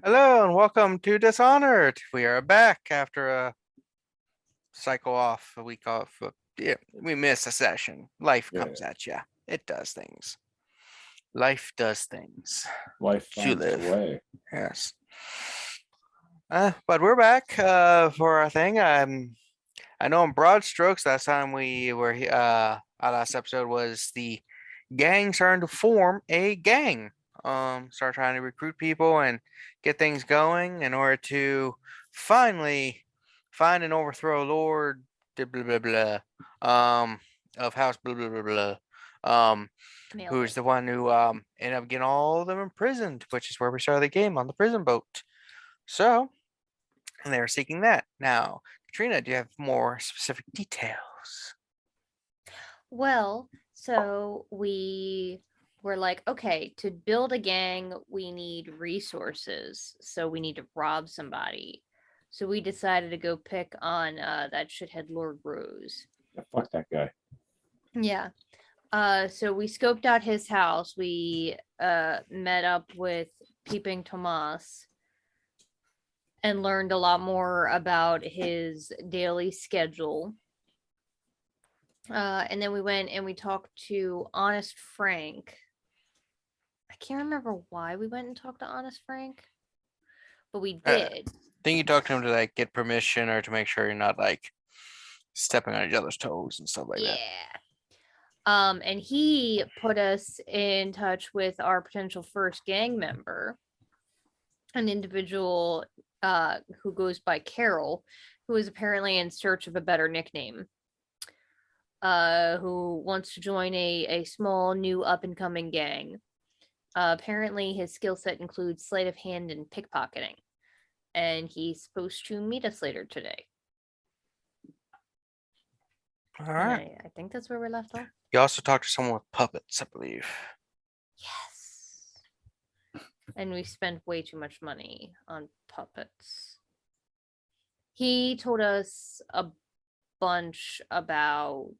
Hello and welcome to Dishonored. We are back after a cycle off, a week off. Yeah, we missed a session. Life Yeah. comes at you. It does things. Life does things. Life You finds its live. way. Yes. But we're back for our thing. I know in broad strokes last time we were our last episode was the gang starting to form a gang. Start trying to recruit people and get things going in order to finally find and overthrow Lord blah blah blah, of House blah blah blah blah. Who's the one who ended up getting all of them imprisoned, which is where we started the game, on the prison boat. So, and they were seeking that. Now, Katrina, do you have more specific details? Well, so we were like, okay, to build a gang, we need resources. So we need to rob somebody. So we decided to go pick on that shithead Lord Rose. Yeah, fuck that guy. Yeah. So we scoped out his house. We met up with Peeping Tomas and learned a lot more about his daily schedule. And then we went and we talked to Honest Frank. I can't remember why we went and talked to Honest Frank, but we did. I think you talked to him to like get permission or to make sure you're not like stepping on each other's toes and stuff like that. And he put us in touch with our potential first gang member, an individual who goes by Carol, who is apparently in search of a better nickname. Who wants to join a small new up and coming gang. Apparently his skill set includes sleight of hand and pickpocketing, and he's supposed to meet us later today. All right. I think that's where we left off. You also talked to someone with puppets, I believe. Yes. And we spent way too much money on puppets. He told us a bunch about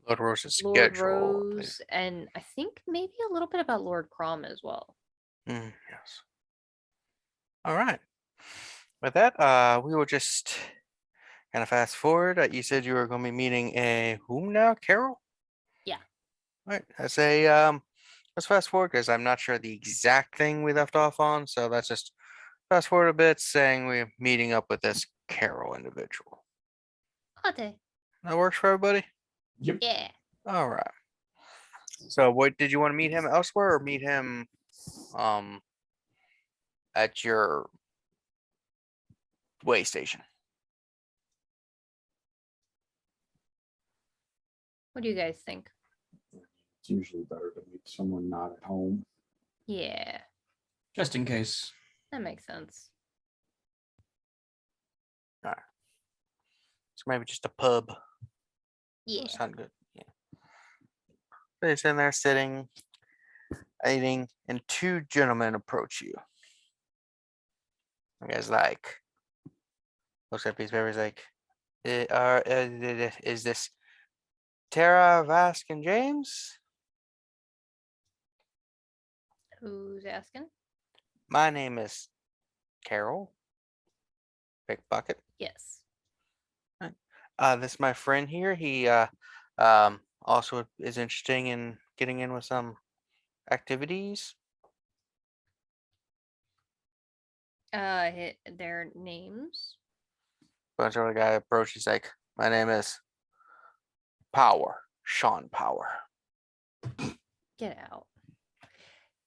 Lord Rose's Lord schedule. Rose, and I think maybe a little bit about Lord Crom as well. Yes. All right. With that, we will just kind of fast forward. You said you were going to be meeting a whom now? Carol? Yeah. All right. Let's fast forward because I'm not sure the exact thing we left off on. So let's just fast forward a bit, saying we're meeting up with this Carol individual. Okay. That works for everybody? Yep. Yeah. All right. So what did you want to meet him elsewhere or meet him at your way station? What do you guys think? It's usually better to meet someone not at home. Yeah, Just in case. that makes sense. So maybe just a pub. Yeah. Sound good. Yeah. They're sitting there sitting, eating, and two gentlemen approach you. The guy's like, looks at these papers like, is this Terra, Vask, and James? Who's asking? My name is Carol. Pickpocket. Yes. This is my friend here. He also is interested in getting in with some activities. Their names. Bunch of the guy approaches like, my name is Power, Sean Power. Get out.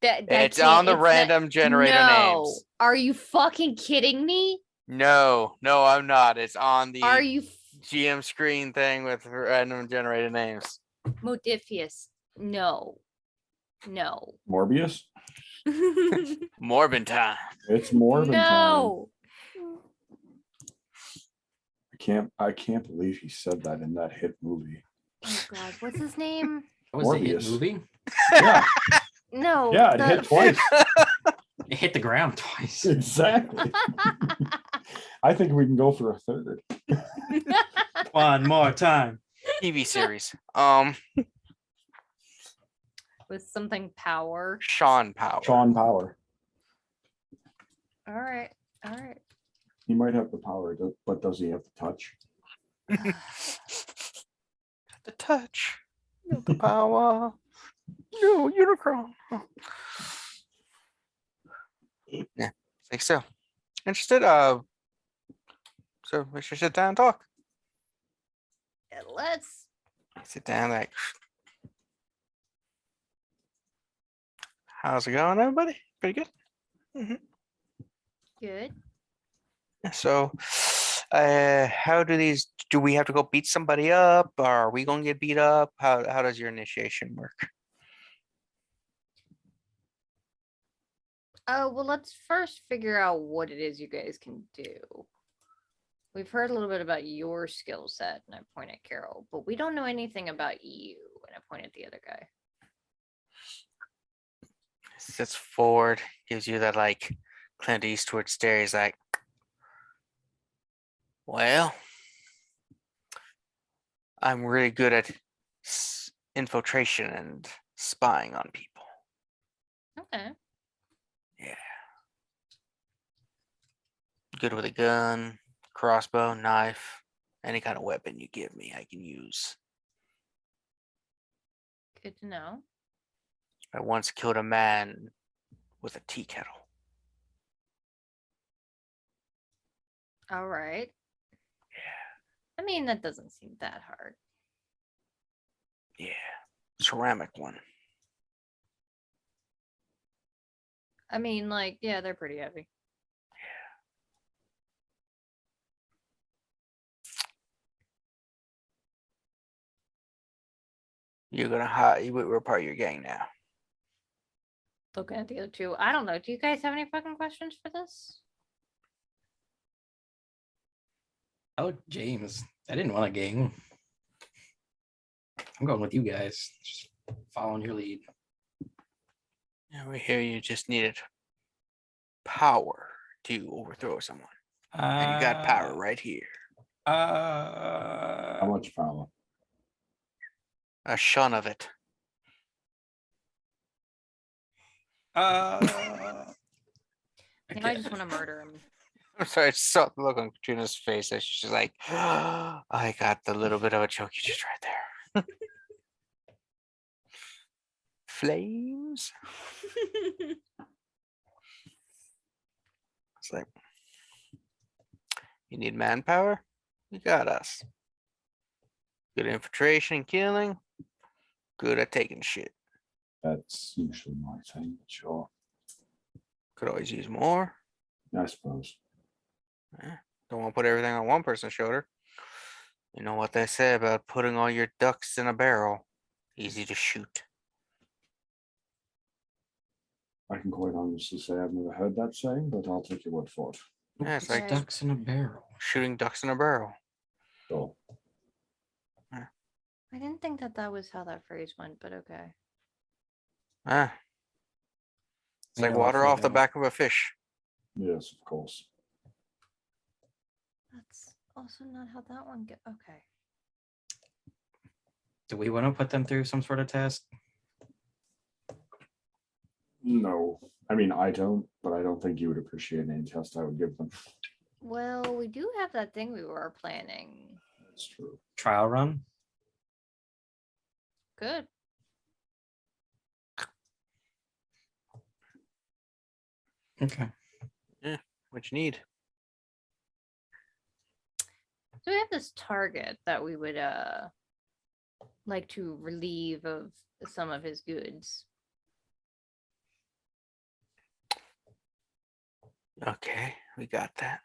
That It's on the it's random generator no. names. Are you fucking kidding me? No, I'm not. It's on the Are you GM screen thing with random generated names. Modifius? No. Morbius? Morbin time. It's Morbin time. No. I can't believe he said that in that hit movie. Oh God, what's his name? That was a hit Morbius. movie. Yeah, No. yeah, it hit twice. It hit the ground twice. Exactly. I think we can go for a third. One more time. TV series. With something power. Sean Power. Sean Power. All right. All right. He might have the power, but does he have the touch? The touch. No, the power. No, Unicron. Yeah, think so. Interested? So we should sit down and talk. Let's. Sit down, like, how's it going, everybody? Pretty good. Good. So, how do we have to go beat somebody up? Or are we gonna get beat up? How does your initiation work? Oh, well, let's first figure out what it is you guys can do. We've heard a little bit about your skill set, and I point at Carol, but we don't know anything about you, and I point at the other guy. Sits forward, gives you that like Clint Eastwood stare. He's like, well, I'm really good at infiltration and spying on people. Okay. Yeah. Good with a gun, crossbow, knife, any kind of weapon you give me, I can use. Good to know. I once killed a man with a tea kettle. All right. I mean, that doesn't seem that hard. Yeah, ceramic one. I mean, like, yeah, they're pretty heavy. You're gonna hide. We're part of your gang now. Looking at the other two. I don't know. Do you guys have any fucking questions for this? Oh, James, I didn't want a gang. I'm going with you guys. Just following your lead. Yeah, we hear you just needed power to overthrow someone, and you got power right here. How much power? A shun of it. I just want to murder him. I'm sorry, I just saw the look on Katrina's face as she's like, I got the little bit of a joke you just right there. Flames. It's like, you need manpower? You got us. Good infiltration and killing. Good at taking shit. That's usually my thing, but sure. Could always use more. I suppose. Don't want to put everything on one person's shoulder. You know what they say about putting all your ducks in a barrel. Easy to shoot. I can quite honestly say I've never heard that saying, but I'll take your word for it. Yeah, it's Okay. like ducks in a barrel. shooting ducks in a barrel. So I didn't think that that was how that phrase went, but okay. Ah. It's I like know, water off the freaking- back of a fish. yes, of course. That's also not how that one get. Okay. Do we want to put them through some sort of test? No. I mean, I don't, but I don't think you would appreciate any test I would give them. Well, we do have that thing we were planning. That's true. Trial run? Good. Okay. What you need? So we have this target that we would like to relieve of some of his goods. Okay, we got that.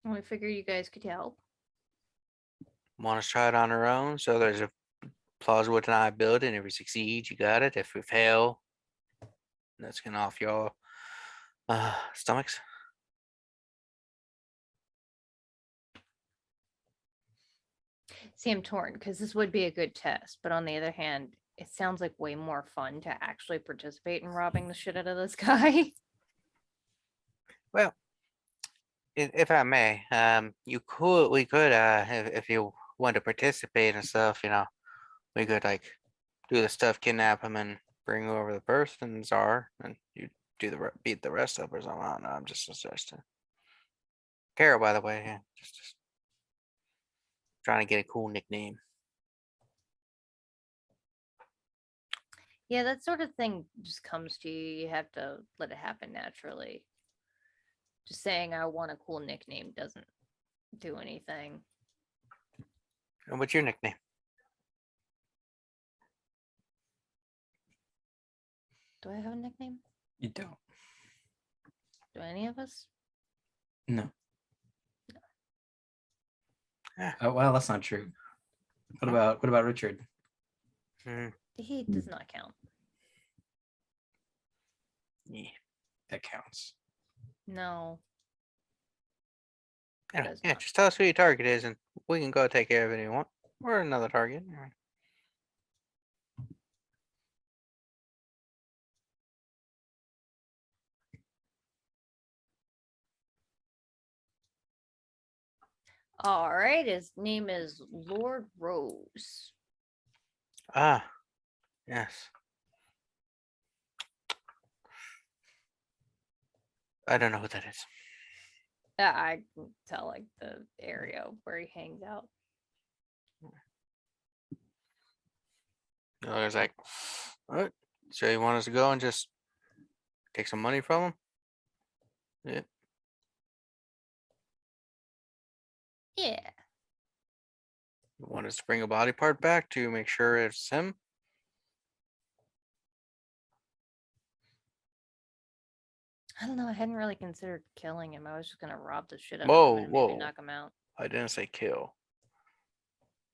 And we figure you guys could help. Want us to try it on our own? So there's a plausible deniability, and if we succeed, you got it. If we fail, that's gonna off your stomachs. See, I'm torn because this would be a good test, but on the other hand, it sounds like way more fun to actually participate in robbing the shit out of this guy. Well, if I may, we could, if you want to participate and stuff, we could like do the stuff, kidnap him, and bring over the person czar, and you beat the rest up or something. I don't know. I'm just suggesting. Terra, by the way, yeah, just trying to get a cool nickname. Yeah, that sort of thing just comes to you. You have to let it happen naturally. Just saying I want a cool nickname doesn't do anything. And what's your nickname? Do I have a nickname? You don't. Do any of us? No. Yeah. Oh well, that's not true. What about Richard? Hmm. He does not count. Yeah. That counts. No. Yeah, Does yeah, not. just tell us who your target is, and we can go take care of it if you want. Or another target. All right, his name is Lord Rose. Ah, yes. I don't know who that is. I can tell like the area where he hangs out. I was like, what? So you want us to go and just take some money from him? Yeah. Yeah. You want us to bring a body part back to make sure it's him? I don't know. I hadn't really considered killing him. I was just gonna rob the shit out Whoa, of him and maybe whoa. knock him out. I didn't say kill.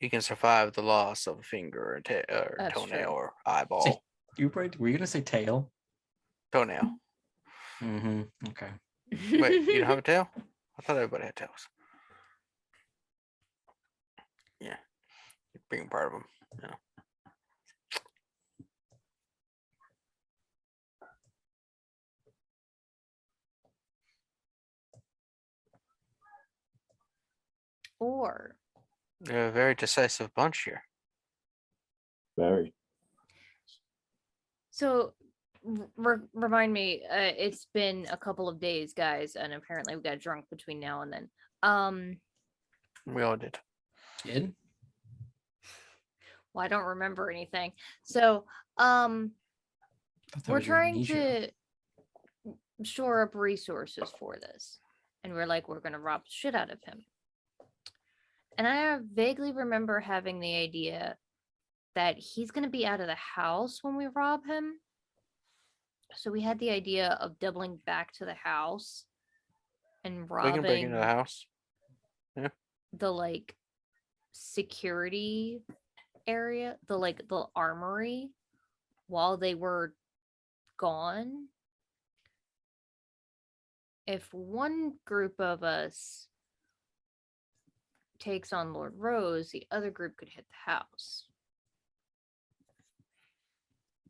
You can survive the loss of a finger or, or That's toenail true. or eyeball. Say, were you gonna say tail? Toenail. Mm-hmm. Okay. Wait, you don't have a tail? I thought everybody had tails. Yeah. Being part of them. Yeah. Or They're a very decisive bunch here. Very. so remind me, it's been a couple of days, guys, and apparently we got drunk between now and then. We all did. Did? Well, I don't remember anything. So, I thought that we're was your trying amnesia. to shore up resources for this. And we're like, we're gonna rob the shit out of him. And I vaguely remember having the idea that he's gonna be out of the house when we rob him. So we had the idea of doubling back to the house and We can break into the robbing house. the like security area, the armory while they were gone. If one group of us takes on Lord Rose, the other group could hit the house.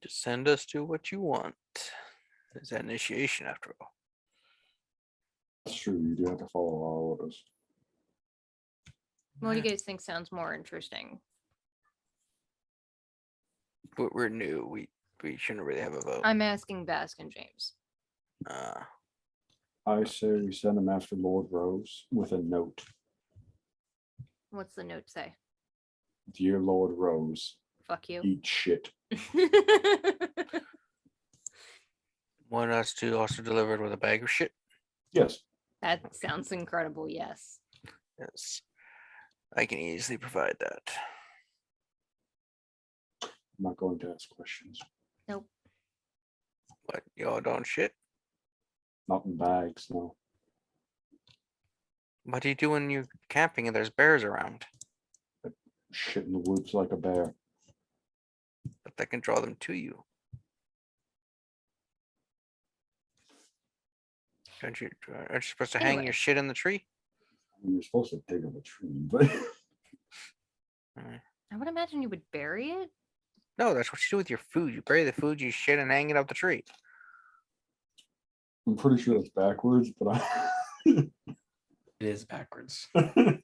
Just send us to what you want. It's that initiation after all. It's true. You do have to follow our orders. What do you guys think sounds more interesting? But we're new. We shouldn't really have a vote. I'm asking Vask and James. I say we send him after Lord Rose with a note. What's the note say? Dear Lord Rose, Fuck you. eat shit. Want us to also deliver it with a bag of shit? Yes. That sounds incredible, yes. Yes. I can easily provide that. I'm not going to ask questions. Nope. But y'all don't shit? Not in bags, no. What do you do when you're camping and there's bears around? Shit in the woods like a bear. But that can draw them to you. Aren't you supposed to hang Anyway. your shit in the tree? I mean, you're supposed to dig up a tree, but I would imagine you would bury it. No, that's what you do with your food. You bury the food, you shit, and hang it up the tree. I'm pretty sure that's backwards, but It is backwards. I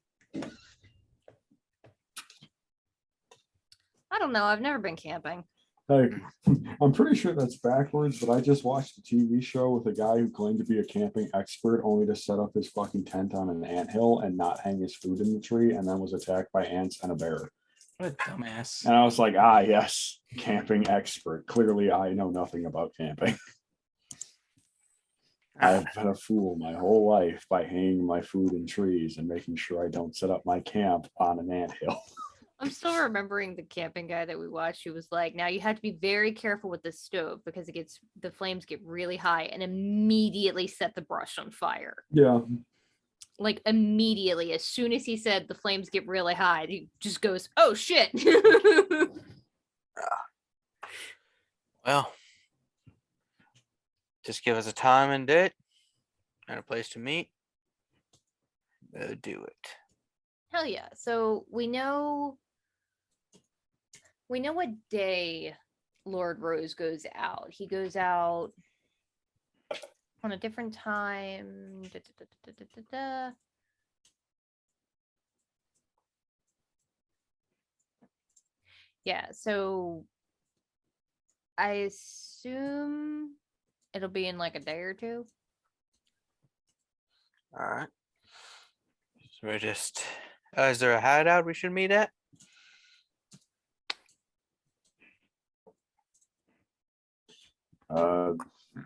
I don't know. I've never been camping. Hey, I'm pretty sure that's backwards, but I just watched a TV show with a guy who claimed to be a camping expert only to set up his fucking tent on an anthill and not hang his food in the tree, and then was attacked by ants and a bear. What a dumbass. And I was like, ah, yes, camping expert. Clearly, I know nothing about camping. I've been a fool my whole life by hanging my food in trees and making sure I don't set up my camp on an anthill. I'm still remembering the camping guy that we watched who was like, now you have to be very careful with the stove because the flames get really high and immediately set the brush on fire. Yeah. Like immediately, as soon as he said the flames get really high, he just goes, oh shit. Well, just give us a time and date and a place to meet. We'll do it. Hell yeah. So we know what day Lord Rose goes out. He goes out on a different time. Yeah, so I assume it'll be in like a day or two. All right. So we're just. Is there a hideout we should meet at? I'll,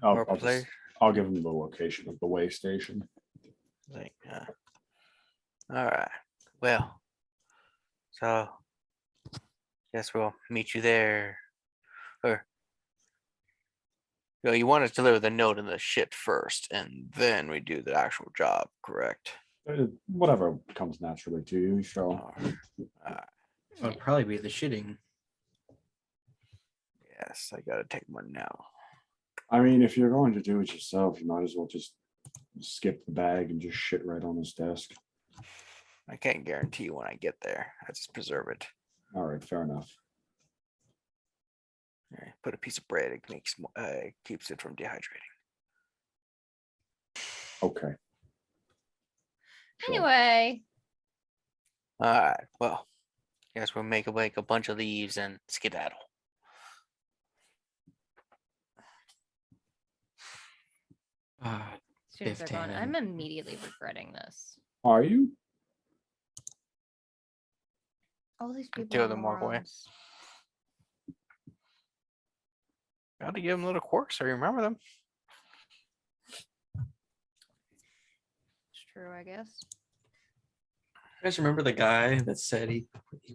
Or I'll, place? just, I'll give him the location of the way station. Like, all right. Well, so guess we'll meet you there. Or you want us to deliver the note and the shit first, and then we do the actual job, correct? Whatever comes naturally to you, sure. All right. It would probably be the shitting. Yes, I gotta take one now. I mean, if you're going to do it yourself, you might as well just skip the bag and just shit right on his desk. I can't guarantee when I get there. I just preserve it. All right, fair enough. All right, put a piece of bread. It makes keeps it from dehydrating. Okay. Sure. Anyway, All right. Well, guess we'll make a bunch of leaves and skedaddle. Ah, as soon as they're gone, 15. I'm immediately regretting this. Are you? All these people Two are of them walk away. morons. Gotta give them little quirks so you remember them. It's true, I guess. You guys remember the guy that said he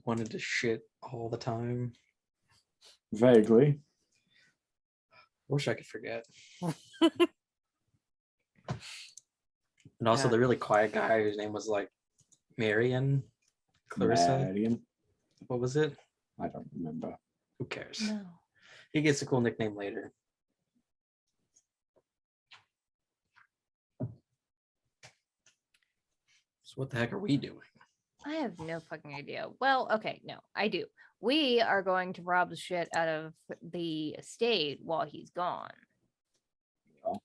wanted to shit all the time? Vaguely. Wish I could forget. And also Yeah. the really quiet guy whose name was like Marion Clarissa. Marion. What was it? I don't remember. Who cares? No. He gets a cool nickname later. So what the heck are we doing? I have no fucking idea. Well, okay, no, I do. We are going to rob the shit out of the estate while he's gone. Yeah.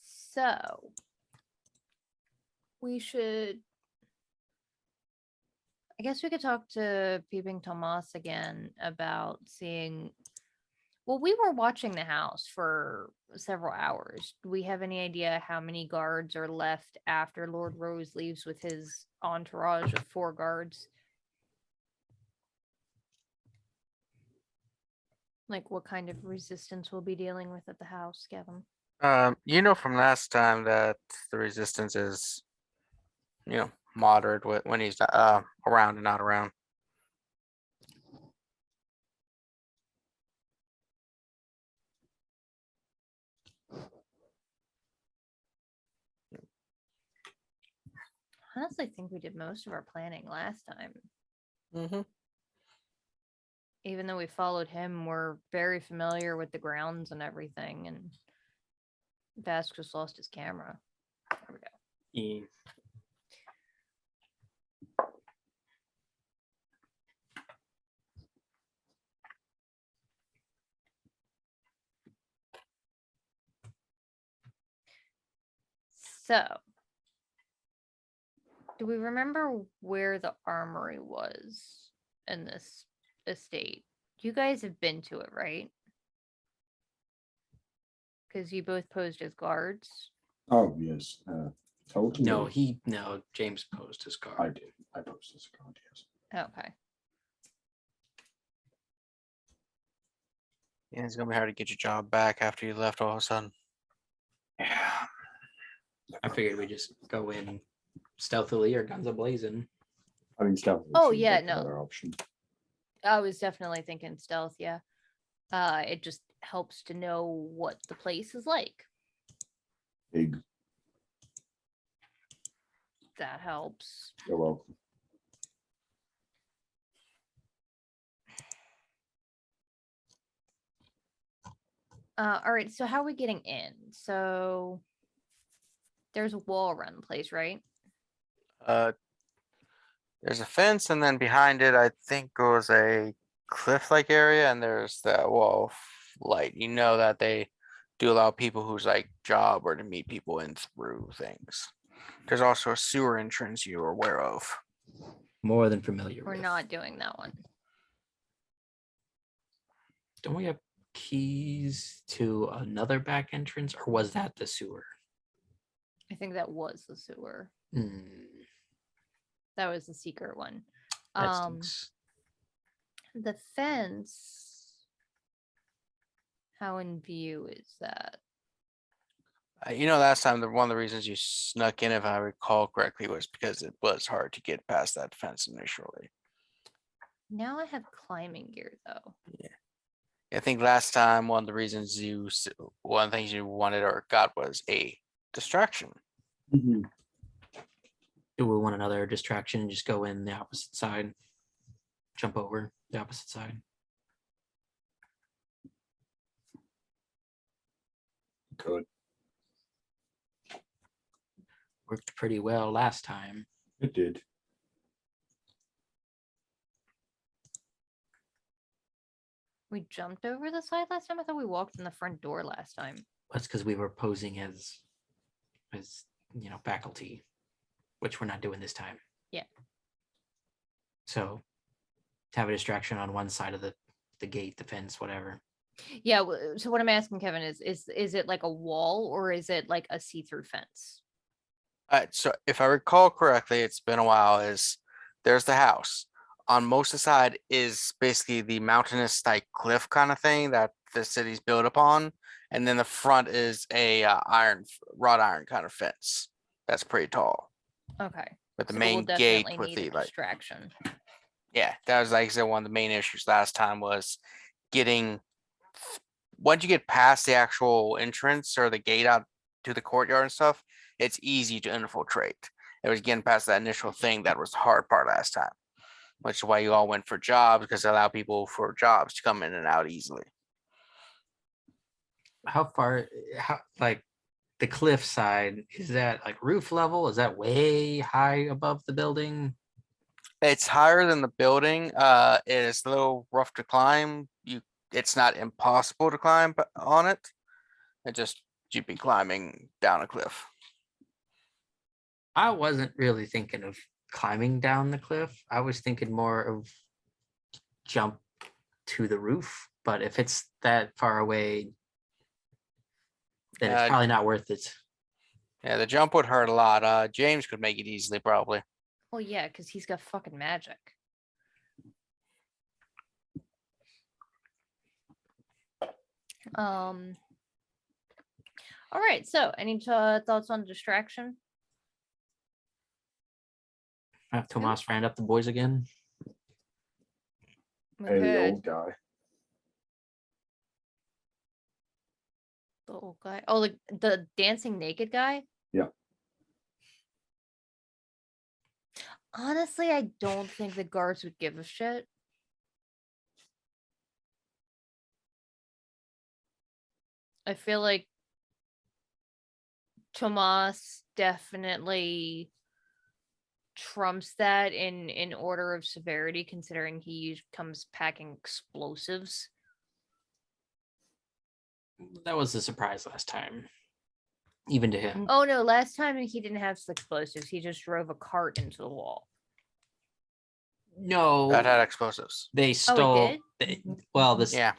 So we should. I guess we could talk to Peeping Tomas again about seeing. Well, we were watching the house for several hours. Do we have any idea how many guards are left after Lord Rose leaves with his entourage of 4 guards? Like what kind of resistance we'll be dealing with at the house, Gavin? You know from last time that the resistance is, moderate when he's around and not around. I honestly think we did most of our planning last time. Mm-hmm. Even though we followed him, we're very familiar with the grounds and everything. And Vask just lost his camera. There we go. Yeah. So, do we remember where the armory was in this estate? You guys have been to it, right? Because you both posed as guards. Oh, yes. Totally. No, James posed his I card. did. I posted this account, yes. Okay. Yeah, it's gonna be hard to get your job back after you left all of a sudden. Yeah. I figured we just go in stealthily or guns a-blazing. I mean, stealth. Oh, seems yeah, like the no. better option. I was definitely thinking stealth, yeah. It just helps to know what the place is like. Big. That helps. You're welcome. All right, so how are we getting in? So there's a wall around the place, right? There's a fence, and then behind it, I think goes a cliff-like area, and there's the wall of light. You know that they do allow people whose like job or to meet people in through things. There's also a sewer entrance you're aware of. More than familiar We're with. not doing that one. Don't we have keys to another back entrance, or was that the sewer? I think that was the sewer. Hmm, That was the secret one. that stinks. The fence. How in view is that? You know, last time one of the reasons you snuck in, if I recall correctly, was because it was hard to get past that fence initially. Now I have climbing gear though. I think last time one of the reasons one of the things you wanted or got was a distraction. Mhm. Do we want another distraction and just go in the opposite side? Jump over the opposite side. Good. Worked pretty well last time. It did. We jumped over the side last time. I thought we walked in the front door last time. That's because we were posing as faculty, which we're not doing this time. Yeah. So to have a distraction on one side of the gate, the fence, whatever. Yeah. So what I'm asking, Kevin, is it like a wall or is it like a see-through fence? So if I recall correctly, it's been a while. There's the house on most of the side is basically the mountainous like cliff kind of thing that the city's built upon, and then the front is a wrought iron kind of fence that's pretty tall Okay. with the So main gate definitely with need the a like. distraction. Yeah, that was like I said, one of the main issues last time was getting once you get past the actual entrance or the gate out to the courtyard and stuff, it's easy to infiltrate. It was getting past that initial thing that was the hard part last time, which is why you all went for jobs because it allowed people for jobs to come in and out easily. How far? How like the cliff side? Is that like roof level? Is that way high above the building? It's higher than the building. It is a little rough to climb. It's not impossible to climb on it. It just you'd be climbing down a cliff. I wasn't really thinking of climbing down the cliff. I was thinking more of jump to the roof. But if it's that far away, then it's Uh, probably not worth it. Yeah, the jump would hurt a lot. James could make it easily, probably. Well, yeah, because he's got fucking magic. All right. So, any thoughts on distraction? Have Tomas round up the boys again. We Hey, the could. old guy. The old guy. Oh, the dancing naked guy. Yeah. Honestly, I don't think the guards would give a shit. I feel like Tomas definitely trumps that in order of severity, considering he comes packing explosives. That was a surprise last time, even to him. Oh no, last time he didn't have explosives. He just drove a cart into the wall. No, that had explosives. they stole. did? Well, this Yeah.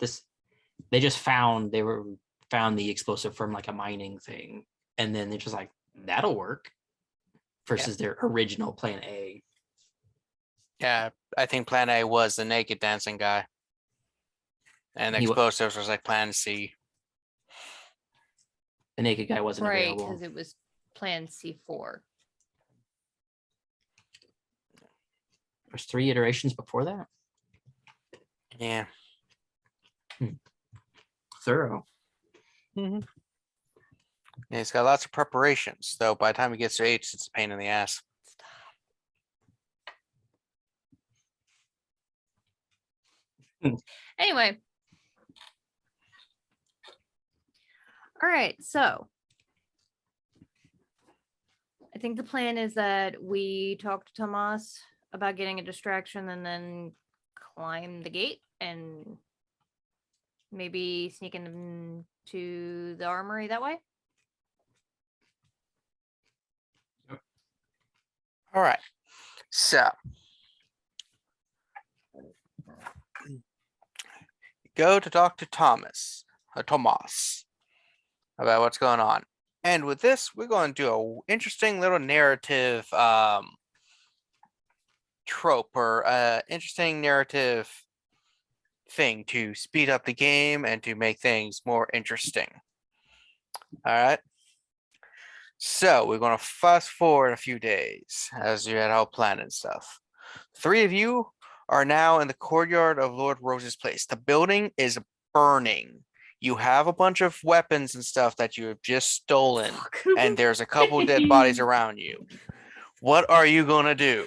they just found the explosive from like a mining thing, and then they're just like that'll work. Versus their original plan A. Yeah, I think plan A was the naked dancing guy. And He wa- explosives was like plan C. The naked guy wasn't Right, available. because it was Plan C4. There's 3 iterations before that. Yeah. Thorough. Yeah, he's got lots of preparations, though by the time he gets to H, it's a pain in the ass. Anyway. All right, so I think the plan is that we talk to Tomas about getting a distraction and then climb the gate and maybe sneak into the armory that way. All right. So go to talk to Tomas about what's going on. And with this, we're going to do an interesting little narrative trope or interesting narrative thing to speed up the game and to make things more interesting. All right. So we're going to fast forward a few days as you had all planned and stuff. 3 of you are now in the courtyard of Lord Rose's place. The building is burning. You have a bunch of weapons and stuff that you have just stolen, and there's a couple dead bodies around you. What are you going to do?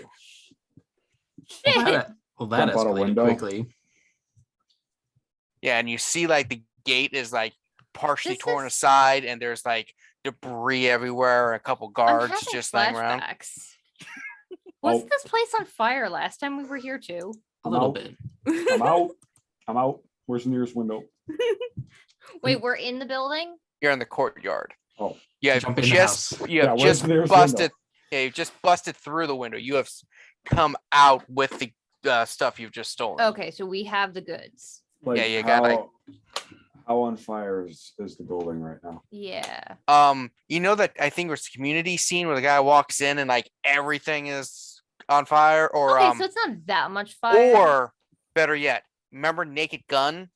That Jump out a escalated window. quickly. Yeah, and you see like the gate is like partially This torn is- aside, and there's like debris everywhere, and a couple I'm guards having just laying around. flashbacks. Was Oh. this place on fire last time we were here too? A I'm little out. bit. I'm out. I'm out. Where's the nearest window? Wait, we're in the building? You're in the courtyard. Oh. Yeah, Jump in the just house. you Yeah, have where's just the nearest busted. window? Yeah, you just busted through the window. You have come out with the stuff you've just stolen. Okay, so we have the goods. Like, you got, like- how on fire is the building right now? Yeah. You know that I think it was the community scene where the guy walks in and like everything is on fire, or Okay, so it's not that much fire. or better yet, remember Naked Gun?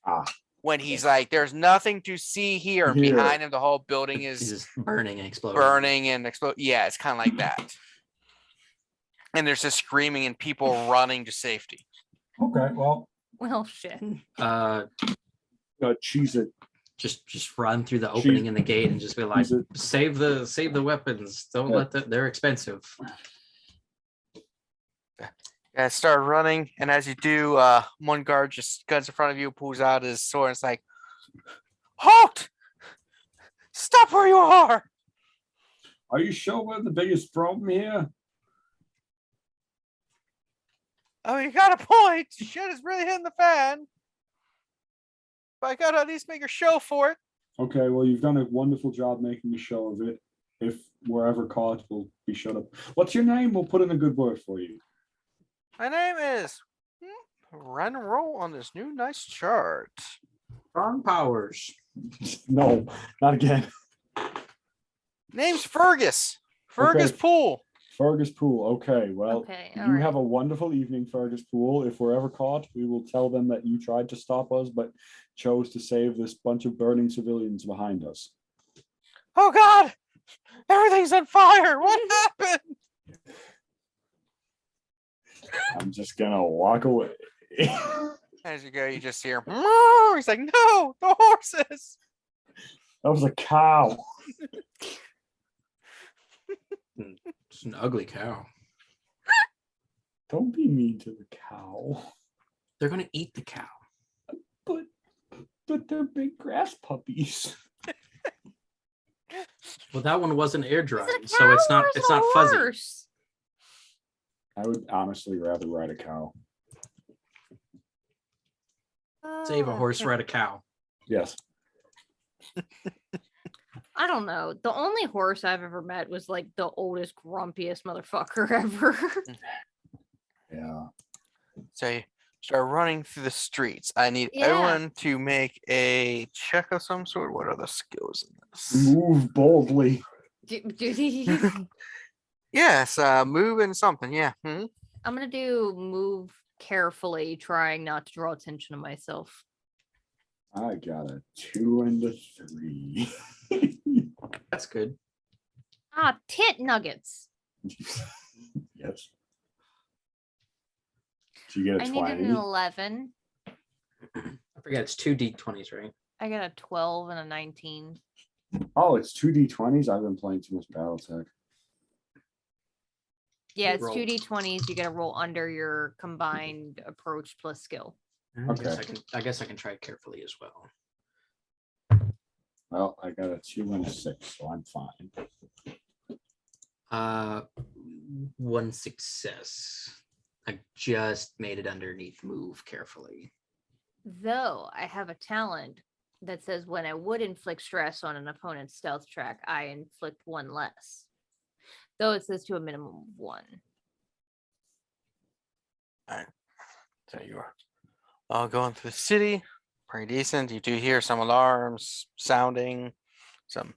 Ah. When he's like, "There's nothing to see here," and Here. behind him the whole building He's is just burning and exploding. burning and explode. Yeah, it's kind of like that. And there's just screaming and people running to safety. Okay, well, Well, shit. cheese it. Just run through the opening in the gate and just be like, Cheese it. save the weapons. Don't Yeah. let them. They're expensive. Yeah, start running, and as you do, one guard just guns in front of you, pulls out his sword, and it's like, "Halt! Stop where you are!" Are you sure we're the biggest problem here? Oh, you got a point. Shit is really hitting the fan. But I gotta at least make a show for it. Okay, well, you've done a wonderful job making a show of it. If we're ever caught, we'll be shut up. What's your name? We'll put in a good word for you. My name is run and roll on this new nice chart. Strong powers. No, not again. Name's Fergus. Fergus Okay. Pool. Fergus Pool. Okay, well, Okay, you alright. have a wonderful evening, Fergus Pool. If we're ever caught, we will tell them that you tried to stop us, but chose to save this bunch of burning civilians behind us. Oh God! Everything's on fire. What happened? I'm just gonna walk away. As you go, you just hear. "Moo!" He's like, "No, the horses." That was a cow. It's an ugly cow. Don't be mean to the cow. They're gonna eat the cow. But they're big grass puppies. Well, that one wasn't air Is dried, it a so it's cow or not. is It's it a not fuzzy. horse? I would honestly rather ride a cow. Save a Oh, horse, okay. ride a cow. Yes. I don't know. The only horse I've ever met was like the oldest, grumpiest motherfucker ever. Yeah. So you start running through the streets. I need Yeah. everyone to make a check of some sort. What are the skills in this? Move boldly. Do these. Yes, move and something. Yeah. Mhm. I'm gonna do move carefully, trying not to draw attention to myself. I got a 2 and a 3. That's good. Ah, tit nuggets. Yes. Did you get a I needed an 20? 11. I forget it's 2d20s, right? I got a 12 and a 19. Oh, it's 2d20s. I've been playing too much BattleTech. Yeah, You it's roll. 2d20s. You gotta roll under your combined approach plus skill. Okay. I guess I can try carefully as well. Well, I got a 2 and a 6, so I'm fine. One success. I just made it underneath move carefully. Though I have a talent that says when I would inflict stress on an opponent's stealth track, I inflict 1 less. Though it says to a minimum of 1. So you're all going through the city. Pretty decent. You do hear some alarms sounding, some,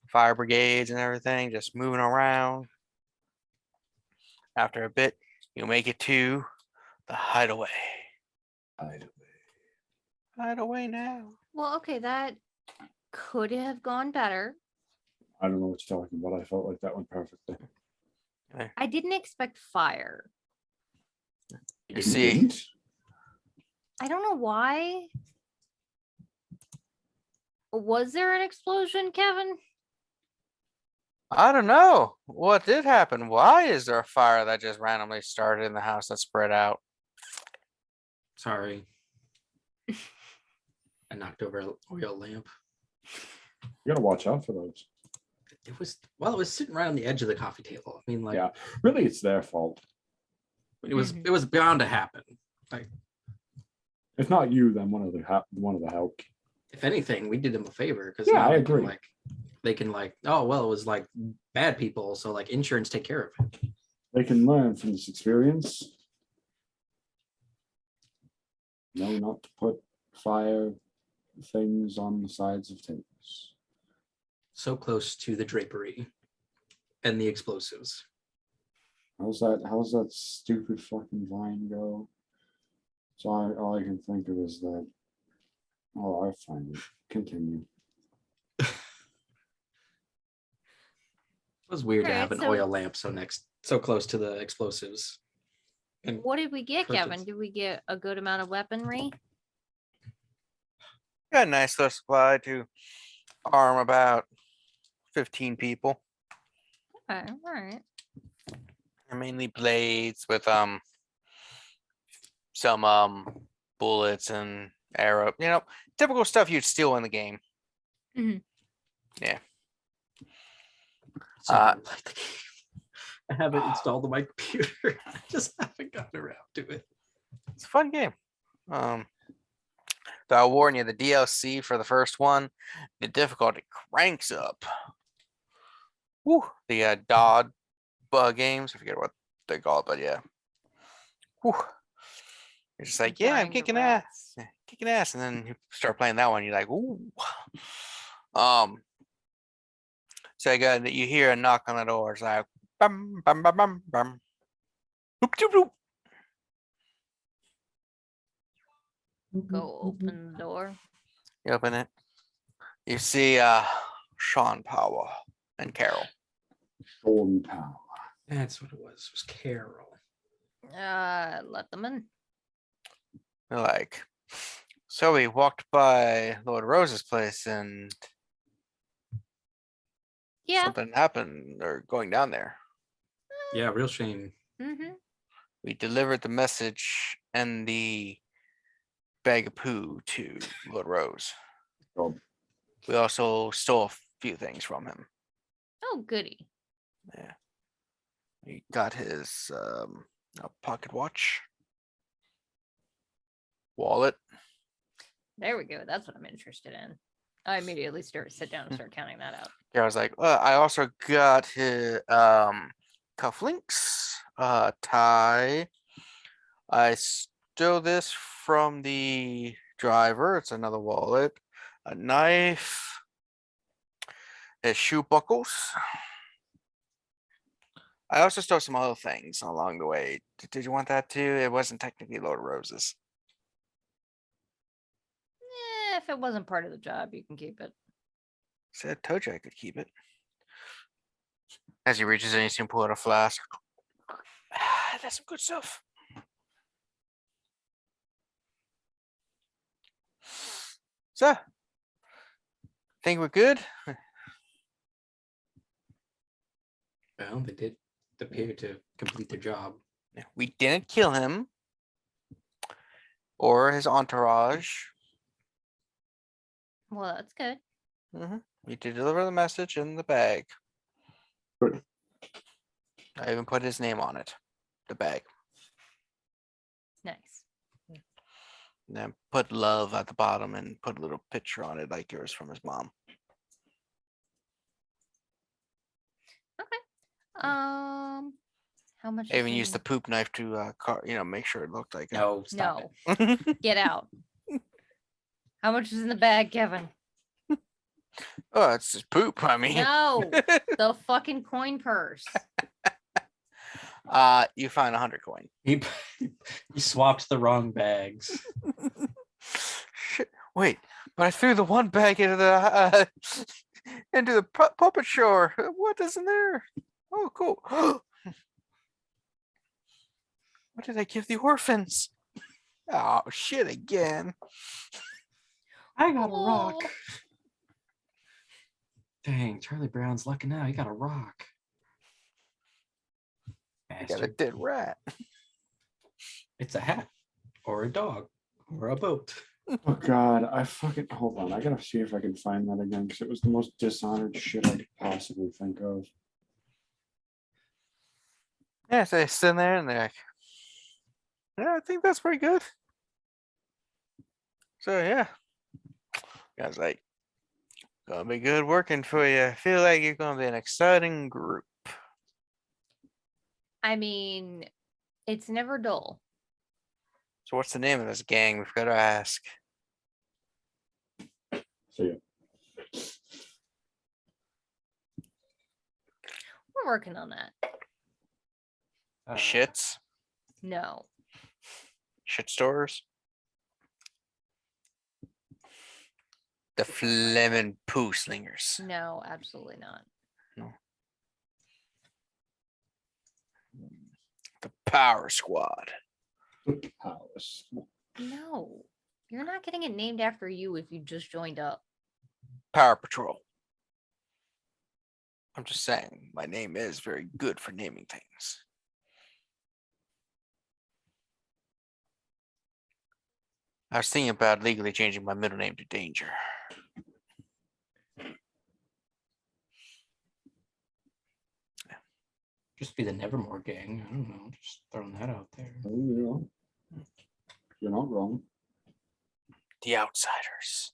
fire brigades and everything just moving around. After a bit, you make it to the hideaway. Hideaway now. Well, okay, that could have gone better. I don't know what you're talking about. I felt like that went perfectly. I didn't expect fire. You see, didn't? I don't know why. Was there an explosion, Kevin? I don't know what did happen. Why is there a fire that just randomly started in the house that spread out? Sorry. I knocked over an oil lamp. You gotta watch out for those. It was sitting right on the edge of the coffee table. I mean, like, Yeah. Really, it's their fault. it was bound to happen. Like, If not you, then one of the help. if anything, we did them a favor because Yeah, I now agree. they can oh well, it was like bad people, so like insurance take care of it. They can learn from this experience. No, not to put fire things on the sides of tables. So close to the drapery and the explosives. How's that stupid fucking vine go? So all I can think of is that. Oh, I find it. Continue. It was weird to have Alright, an so- oil lamp so close to the explosives. And What did we get, Purchase. Kevin? Did we get a good amount of weaponry? Got a nice little supply to arm about 15 people. Okay, all right. And mainly blades with some bullets and arrow, typical stuff you'd steal in the game. so I like the game. I have it installed on my computer. I just haven't gotten around to it. It's a fun game. So I'll warn you, the DLC for the first one, the difficulty cranks up. Woo, the Dodd games, I forget what they call it, but yeah. Woo. You're just like, yeah, I'm Grind kicking rats. ass. Kicking ass. And then you start playing that one, you're like, ooh. So you hear a knock on the door. It's like bum bum bum bum bum. Boop, doop, doop. Go open the door. You open it. You see Sean Powell and Carol. Golden power. That's what it was. It was Carol. Let them in. They're like, so we walked by Lord Rose's place and Yeah. something happened or going down there. Yeah, real shame. Mm-hmm. We delivered the message and the bag of poo to Lord Rose. Oh, We also stole a few things from him. Oh, goody. Yeah. We got his a pocket watch, wallet. There we go. That's what I'm interested in. I immediately sit down and start counting that out. Yeah, I was like, I also got his cufflinks, tie, I stole this from the driver. It's another wallet, a knife, his shoe buckles. I also stole some other things along the way. Did you want that too? It wasn't technically a load of roses. If it wasn't part of the job, you can keep it. Said told you I could keep it. As he reaches in, you see him pull out a flask. That's some good stuff. So, think we're good? Well, they did appear to complete their job. We didn't kill him or his entourage. Well, that's good. We did deliver the message in the bag. Good. I even put his name on it. The bag. Nice. And then put love at the bottom and put a little picture on it like yours from his mom. How much? I even is used the in- poop knife to make sure it looked like No, stop No, it. get out. How much is in the bag, Kevin? Oh, it's just poop. I mean, No, the fucking coin purse. you find 100 coin. it. He swapped the wrong bags. Shit. Wait, but I threw the one bag into the puppet show. What is in there? Oh, cool. What did I give the orphans? Oh shit! Again. I got a rock. Oh. Dang, Charlie Brown's lucky now. He got a rock. I got a Bastard. dead rat. It's a hat or a dog or a boat. Oh God, I fucking hold on. I gotta see if I can find that again because it was the most dishonored shit I could possibly think of. Yeah, so they sit there and they're like, yeah, I think that's pretty good. So yeah, guys, like, gonna be good working for you. I feel like you're gonna be an exciting group. I mean, it's never dull. So what's the name of this gang? We've got to ask. So yeah, We're working on that. Shits, No. shit stores. The Fleming poo slingers. No, absolutely not. The Power Squad. the palace. No. You're not getting it named after you if you just joined up. Power Patrol. I'm just saying, my name is very good for naming things. I was thinking about legally changing my middle name to Danger. Just be the Nevermore gang. I don't know. Just throwing that out there. Oh, yeah. You're not wrong. The Outsiders.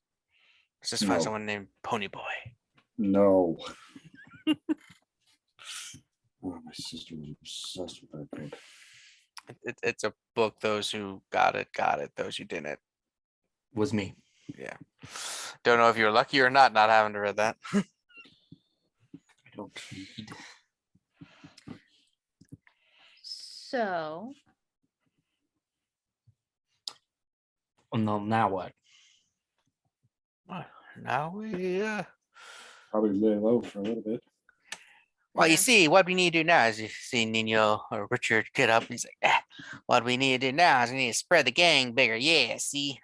Let's just find No. someone named Ponyboy. No. Oh, my sister was obsessed with that book. It's a book. Those who got it, got it. Those who didn't, Was me. yeah. Don't know if you're lucky or not having to read that. I don't need. So, Well, no, now what? Now we Probably lay low for a little bit. well, Yeah. you see, what we need to do now is you see Nino or Richard get up and he's like, what we need to do now is we need to spread the gang bigger. Yeah, see?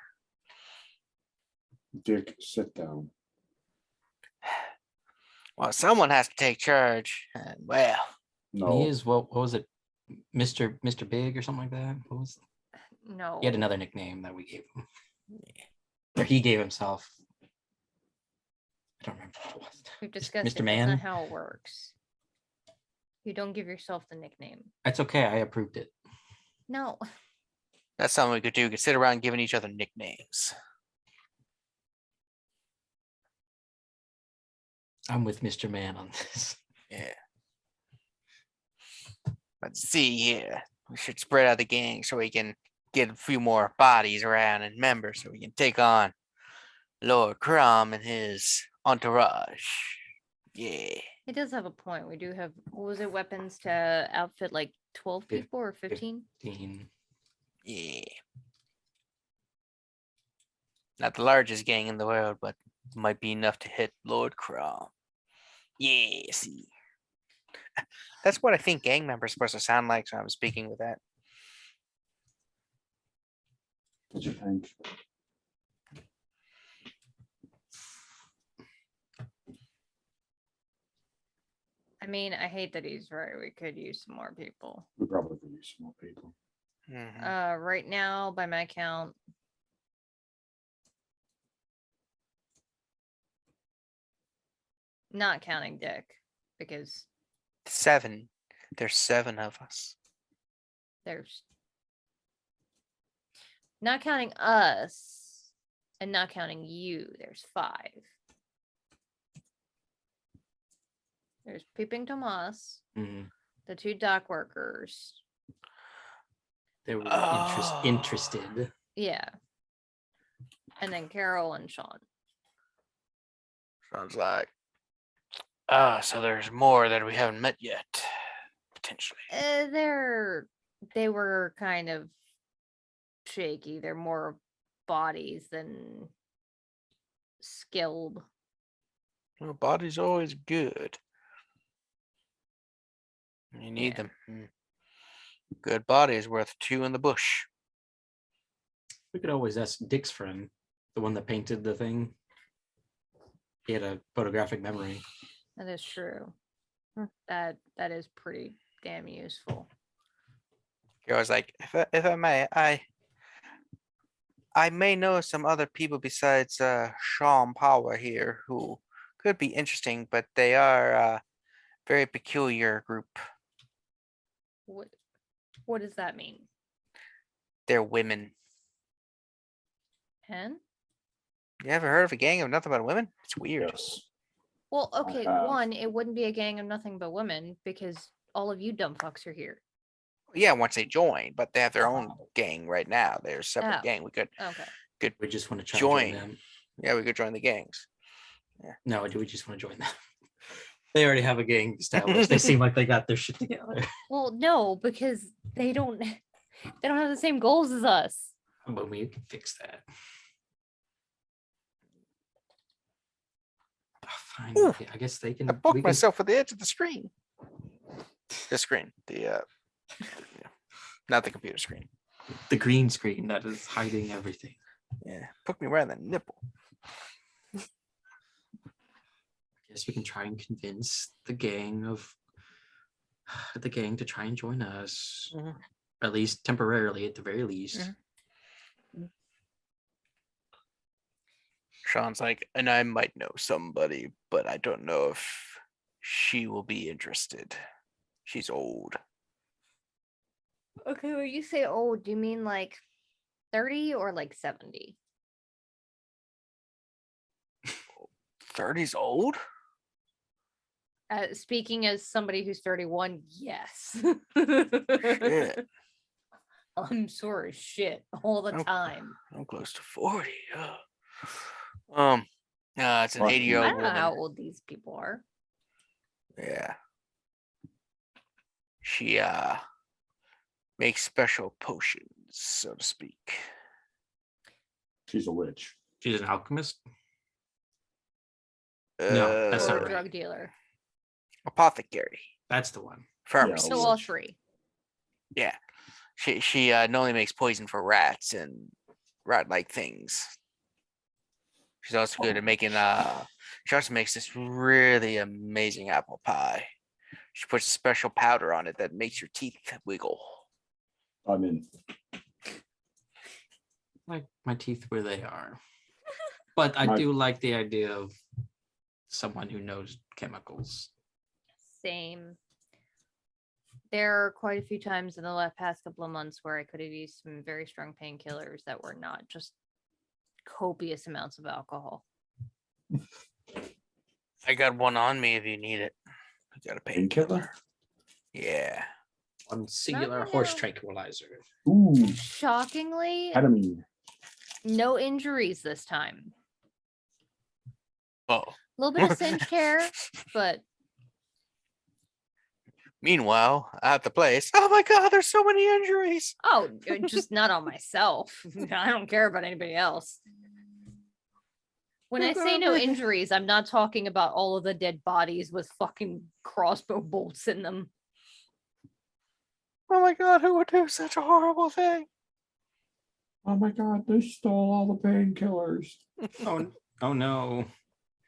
Dick, sit down. Well, someone has to take charge. And well, No. He is what was it? Mr. Big or something like that? What was no. he had another nickname that we gave him. Or he gave himself. I don't remember what it was. We've discussed Mr. it. Man? That's not how it works. You don't give yourself the nickname. That's okay. I approved it. No. that's something we could do. We could sit around giving each other nicknames. I'm with Mr. Man on this. Yeah. Let's see here. We should spread out the gang so we can get a few more bodies around and members so we can take on Lord Crom and his entourage. Yeah. He does have a point. We do have, what was it, weapons to outfit like 12 Fif- people or 15? 15. Yeah. Not the largest gang in the world, but might be enough to hit Lord Crom. Yeah, see. That's what I think gang members are supposed to sound like, so I'm speaking with that. What you think? I mean, I hate that he's right. We could use some more people. We probably could use some more people. Mhm. Right now, by my count, not counting Dick, because 7. There's 7 of us. there's not counting us and not counting you, there's 5. There's Peeping Tomas, Mhm. the 2 dock workers. They were Oh. interested. Yeah. And then Carol and Sean. Sounds like. So there's more that we haven't met yet, potentially. They were kind of shaky. They're more bodies than skilled. Well, body's always good. You need Yeah. them. Good body is worth 2 in the bush. We could always ask Dick's friend, the one that painted the thing. He had a photographic memory. That is true. That is pretty damn useful. I was like, if I may, I may know some other people besides Sean Power here who could be interesting, but they are a very peculiar group. What does that mean? They're women. And You ever heard of a gang of nothing but women? It's weird. Yes. well, okay, have. one, it wouldn't be a gang of nothing but women because all of you dumb fucks are here. Yeah, once they join, but they have their own gang right now. They're a separate Oh. gang. We could Okay. We just want to try Join. and join them. Yeah, we could join the gangs. No, do we just want to join them? They already have a gang established. They seem like they got their shit together. Well, no, because they don't have the same goals as us. But we can fix that. Oh, fine. Ooh, okay, I guess they can. I we bumped can- myself with the edge of the screen. The screen. The not the computer screen. The green screen that is hiding everything. Yeah. Poked me right in the nipple. I guess we can try and convince the gang to try and join us. Mhm. At least temporarily, at the very least. Mhm. Sean's like, and I might know somebody, but I don't know if she will be interested. She's old. Okay, when you say old, do you mean like 30 or like 70? 30's old? Speaking as somebody who's 31, yes. Shit. I'm sore as shit all the Okay. time. I'm close to 40. It's an Fuck 80-year-old I don't know woman. how old these people are. Yeah. She makes special potions, so to speak. She's a witch. She's an alchemist. No, that's Or not a right. drug dealer. Apothecary. That's the one. Pharmacy. So all 3. Yeah. She not only makes poison for rats and rat-like things. She's also good at making she also makes this really amazing apple pie. She puts a special powder on it that makes your teeth wiggle. I'm in. Like my teeth where they are. But I My- do like the idea of someone who knows chemicals. Same. There are quite a few times in the past couple of months where I could have used some very strong painkillers that were not just copious amounts of alcohol. I got one on me if you need it. I got a painkiller. Painkiller? Yeah. One singular no, horse no. tranquilizer. Ooh, Shockingly, ketamine. no injuries this time. Oh. A little bit of singed hair, but Meanwhile, at the place, oh my god, there's so many injuries. just not on myself. I don't care about anybody else. When I say no injuries, I'm not talking about all of the dead bodies with fucking crossbow bolts in them. Oh my god, who would do such a horrible thing? Oh my god, they stole all the painkillers. Oh no.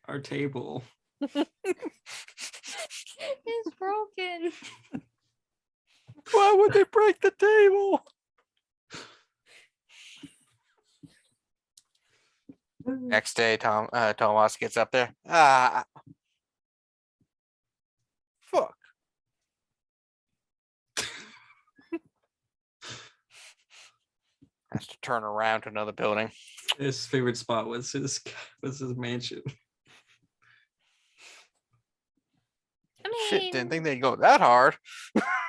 Our table. It's broken. Why would they break the table? Next day, Tomas gets up there. Fuck. Has to turn around to another building. His favorite spot was his mansion. I mean, Shit, didn't think they'd go that hard.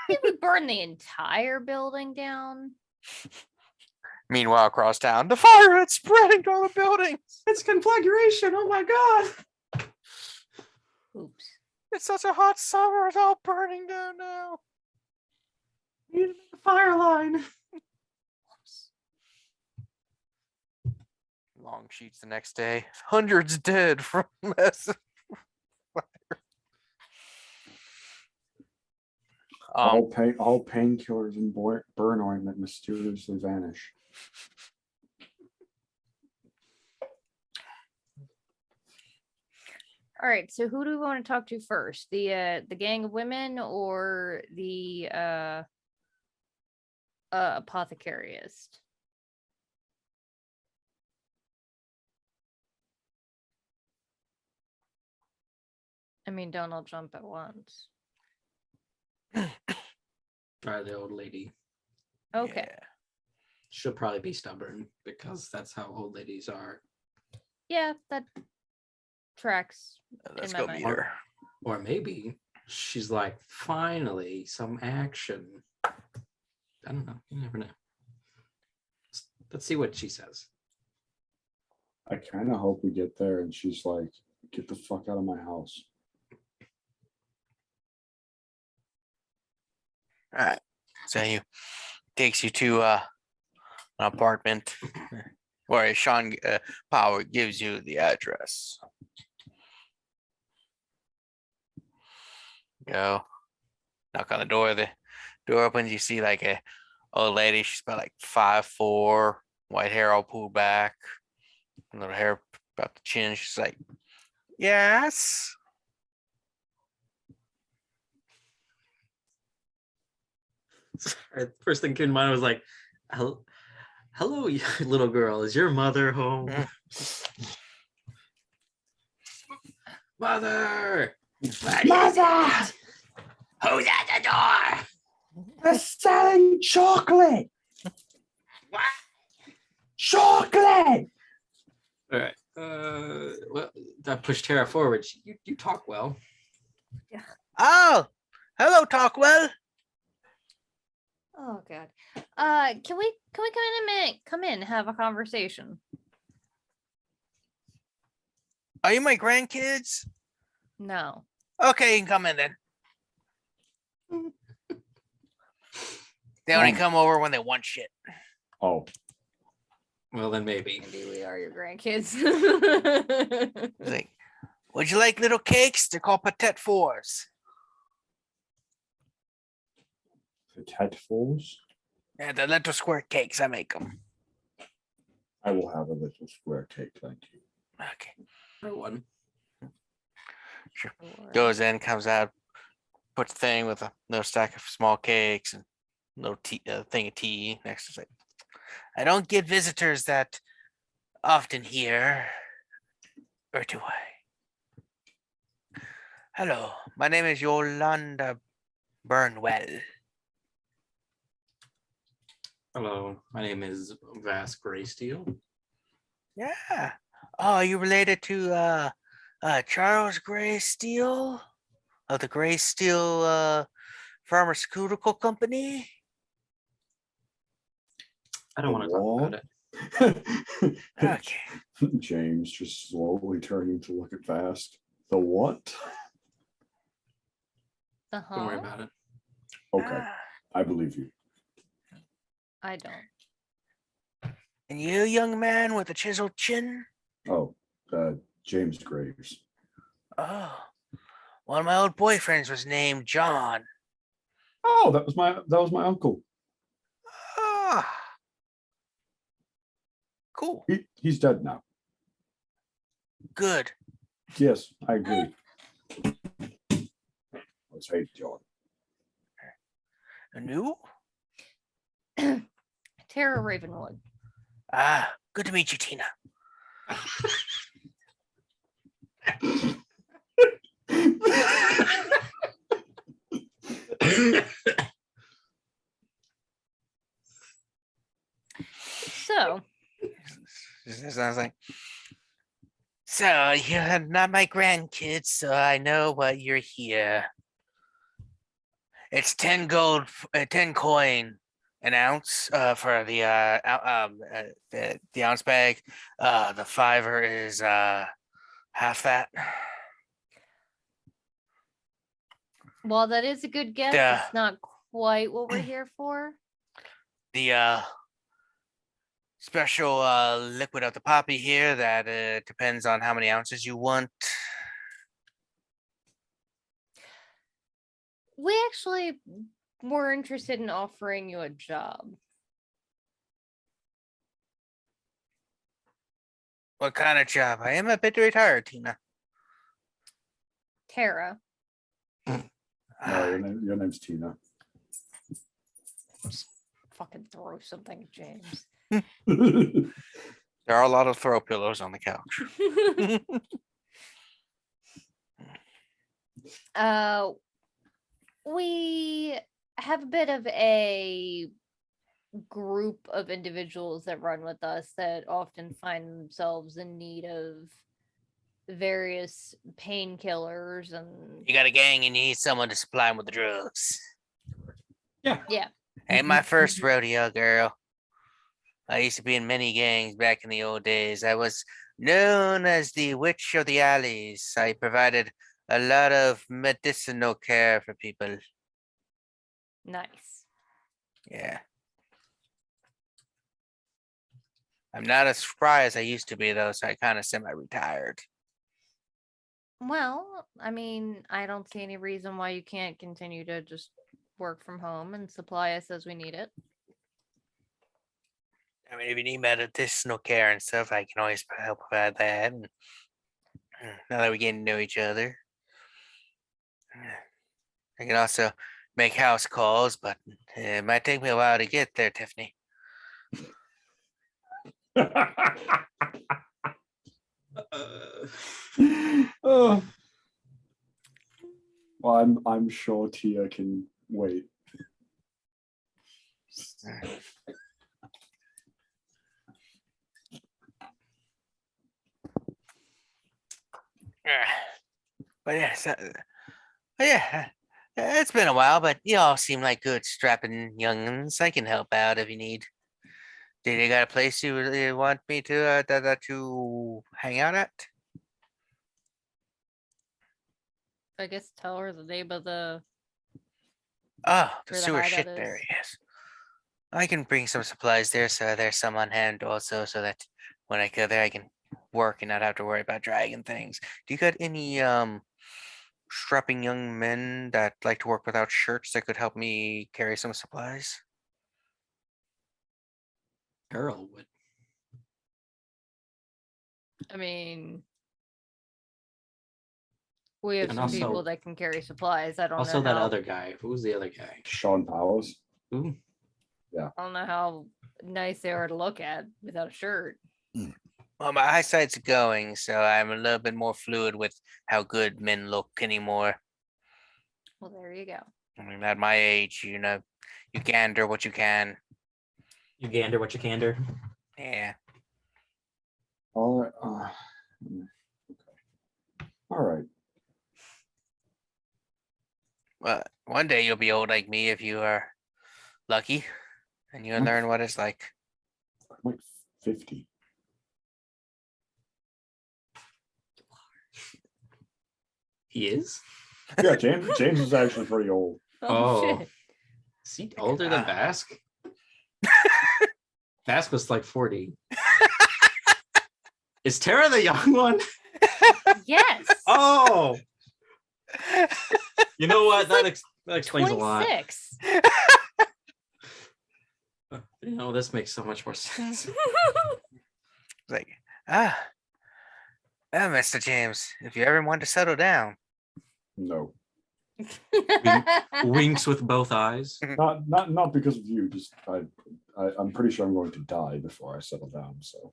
it would burn the entire building down. Meanwhile, across town, the fire is spreading to all the buildings. It's conflagration. Oh my god. Oops. It's such a hot summer. It's all burning down now. We need to make a fire line. Long sheets the next day. Hundreds dead from massive fire. All painkillers and burn ointment mysteriously vanish. All right, so who do we want to talk to first? The gang of women or the apothecarist? I mean, don't all jump at once. Try the old lady. Okay. Yeah. She'll probably be stubborn because that's how old ladies are. Yeah, that tracks. Let's in my go mind. meet her. Or maybe she's like, finally, some action. I don't know. You never know. Let's see what she says. I kind of hope we get there and she's like, get the fuck out of my house. All right. So he takes you to an apartment where Sean Power gives you the address. Go. Knock on the door. The door opens. You see like a old lady. She's about like 5'4", white hair all pulled back, little hair about the chin. She's like, yes. First thing came to mind was like, hello, you little girl. Is your mother home? Mother! Mother! Who's at the door? They're selling chocolate! What? Chocolate! All right. Well, that pushed Terra forward. You talk well. Oh, hello, Talkwell. Oh god. Can we come in a minute? Come in, have a conversation. Are you my grandkids? No. Okay, you can come in then. They only come over when they want shit. Oh, Well, then maybe. Maybe we are your grandkids. It's like, would you like little cakes? They're called patet fours. potatos. Yeah, the little square cakes. I make them. I will have a little square cake, thank you. Okay. For one. Sure. Goes in, comes out, puts a thing with a little stack of small cakes and a little tea, thing of tea next to it. I don't get visitors that often here, or do I? Hello, my name is Yolanda Burnwell. Hello, my name is Vask Greysteel. Yeah. Oh, are you related to Charles Greysteel of the Greysteel pharmaceutical company? I don't want to talk What? about it. Okay. James just slowly turning to look at Vask. The what? The Don't worry huh? about it. Okay, Ah, I believe you. I don't. and you, young man with a chiseled chin? Oh, James Graves. Oh, one of my old boyfriends was named John. Oh, that was my uncle. Ah, cool. He's dead now. Good. Yes, I agree. Let's hate John. And you? Terra Ravenwood. Ah, good to meet you, Tina. So, Sounds like. So you're not my grandkids, so I know why you're here. It's 10 gold, 10 coin an ounce for the ounce bag. The fiver is half that. while that is a good guess, The it's not quite what we're here for. the special liquid of the poppy here that depends on how many ounces you want. We actually were interested in offering you a job. What kind of job? I am a bit retired, Tina. Terra. No, your name's Tina. Fucking throw something at James. There are a lot of throw pillows on the couch. We have a bit of a group of individuals that run with us that often find themselves in need of various painkillers and You got a gang and you need someone to supply them with the drugs. Yeah. yeah. Ain't my first rodeo, girl. I used to be in many gangs back in the old days. I was known as the Witch of the Alleys. I provided a lot of medicinal care for people. Nice. Yeah. I'm not as spry as I used to be, though, so I kind of semi-retired. Well, I mean, I don't see any reason why you can't continue to just work from home and supply us as we need it. I mean, if you need medicinal care and stuff, I can always help provide that. And now that we're getting to know each other, I can also make house calls, but it might take me a while to get there, Tiffany. Oh. Well, I'm sure Tia can wait. But yeah, it's been a while, but you all seem like good strapping youngins. I can help out if you need. Did you got a place you really want me to hang out at? I guess tell her the name of the Oh, the where the sewer hideout shit is. there, yes. I can bring some supplies there, so there's some on hand also, so that when I go there, I can work and not have to worry about dragging things. Do you got any strapping young men that like to work without shirts that could help me carry some supplies? Earl would. I mean, we have And some people also- that can carry supplies. I don't Also, know that how, other guy. Who's the other guy? Sean Powers. Who? I don't know how nice they are to look at without a shirt. Well, my eyesight's going, so I'm a little bit more fluid with how good men look anymore. Well, there you go. I mean, at my age, you know, you gander what you can. You gander what you cander. Yeah. All right. Okay. All right. Well, one day you'll be old like me if you are lucky, and you'll learn what it's like. I'm like 50. He is? Yeah, James is actually pretty old. Oh. Shit. Is he older than Vask? Vask was like 40. Is Terra the young one? Yes. Oh, you know what? He's That, like that explains a lot. 26. You know, this makes so much more sense. It's like, ah, Mr. James, if you ever want to settle down, No, Winks with both eyes. not because of you. Just I'm pretty sure I'm going to die before I settle down. So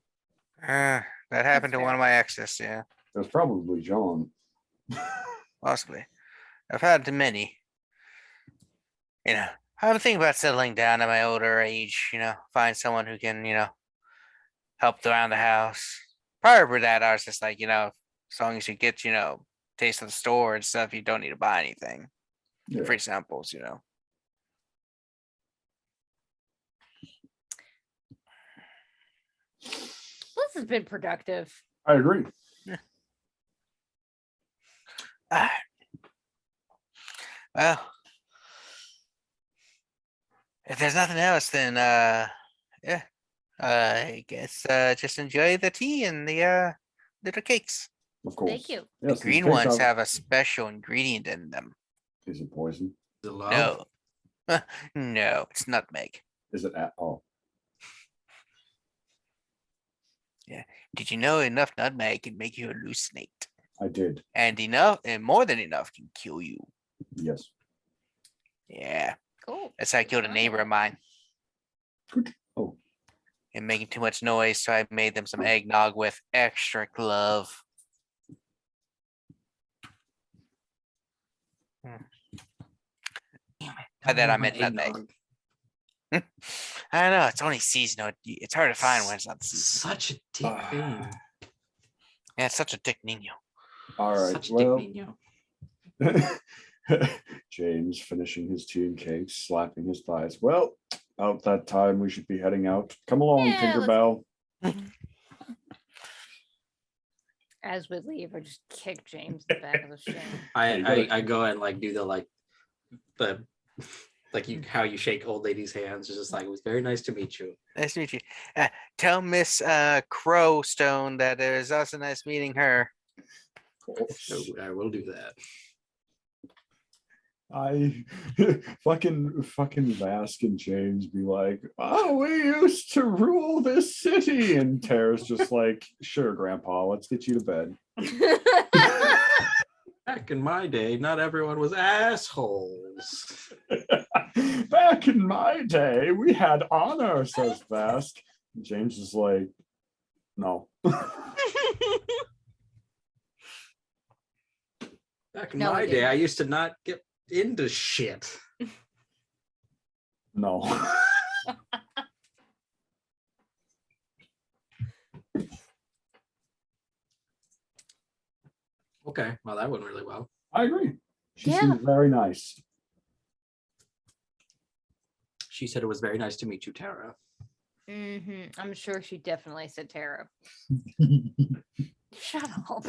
that happened to fair. one of my exes. Yeah, it was probably John. possibly. I've had too many. You know, I'm thinking about settling down at my older age. You know, find someone who can, help around the house. Prior to that, I was just like, as long as you get, taste of the store and stuff, you don't need to buy anything. Yeah. Free samples, This has been productive. I agree. Ah. Well, if there's nothing else, then yeah, I guess just enjoy the tea and the little cakes. Of course. Thank you. The Yes, these green cakes ones have a special ingredient in them. Is it poison? The love. No, no, it's nutmeg. Is it at all? Did you know enough nutmeg can make you hallucinate? I did. And enough, and more than enough, can kill you. Yes. Yeah, Cool. that's how I killed a neighbor of mine. Good. Oh, And making too much noise, so I made them some eggnog with extra glove. By that I meant nutmeg. I don't know, it's only seasonal. It's hard to find when it's not seasonal. Such a dick thing. Yeah, it's such a dick Nino. all right. Such a Well, dick Nino. James finishing his tea and cakes, slapping his thighs. Well, about that time we should be heading out. Come along, Yeah, let's- Tinkerbell. As we leave, I just kick James in the back of the shin. you I go and like do the how you shake old ladies' hands. It's just like, it was very nice to meet you. Nice to meet you. Tell Miss Crowstone that it was also nice meeting her. So I will do that. I fucking Vask and James be like, oh, we used to rule this city, and Terra's just like, sure, Grandpa, let's get you to bed. Back in my day, not everyone was assholes. Back in my day, we had honor, says Vask. And James is like, no. Back in No, my we day, didn't. I used to not get into shit. No. Okay, well, that went really well. I agree. She Yeah. seems very nice. She said it was very nice to meet you, Tara. I'm sure she definitely said Terra. Shut up.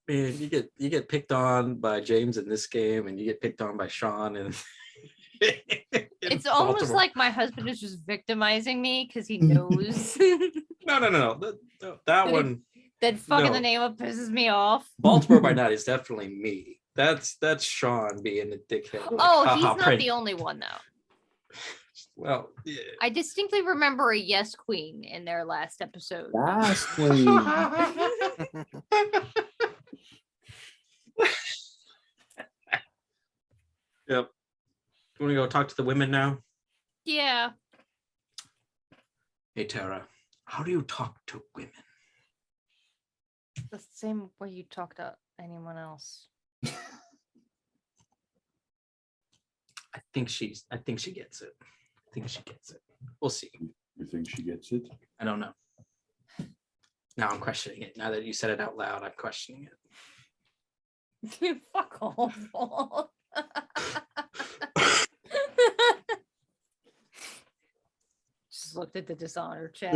Man, you get picked on by James in this game, and you get picked on by Sean, and It's almost like my husband is just victimizing me because he knows no. That one, that fucking No. the name of pisses me off. Baltimore by Night is definitely me. That's Sean being a dickhead. Like, Oh, he's haha, not print. the only one though. Well, yeah. I distinctly remember a yes queen in their last episode. Lastly, Yep. You want to go talk to the women now? Yeah. Hey, Tara, how do you talk to women? The same way you talk to anyone else. I think she gets it. I think she gets it. We'll see. you think she gets it? I don't know. Now I'm questioning it. Now that you said it out loud, I'm questioning it. Fuck awful. Just looked at the Dishonored chat.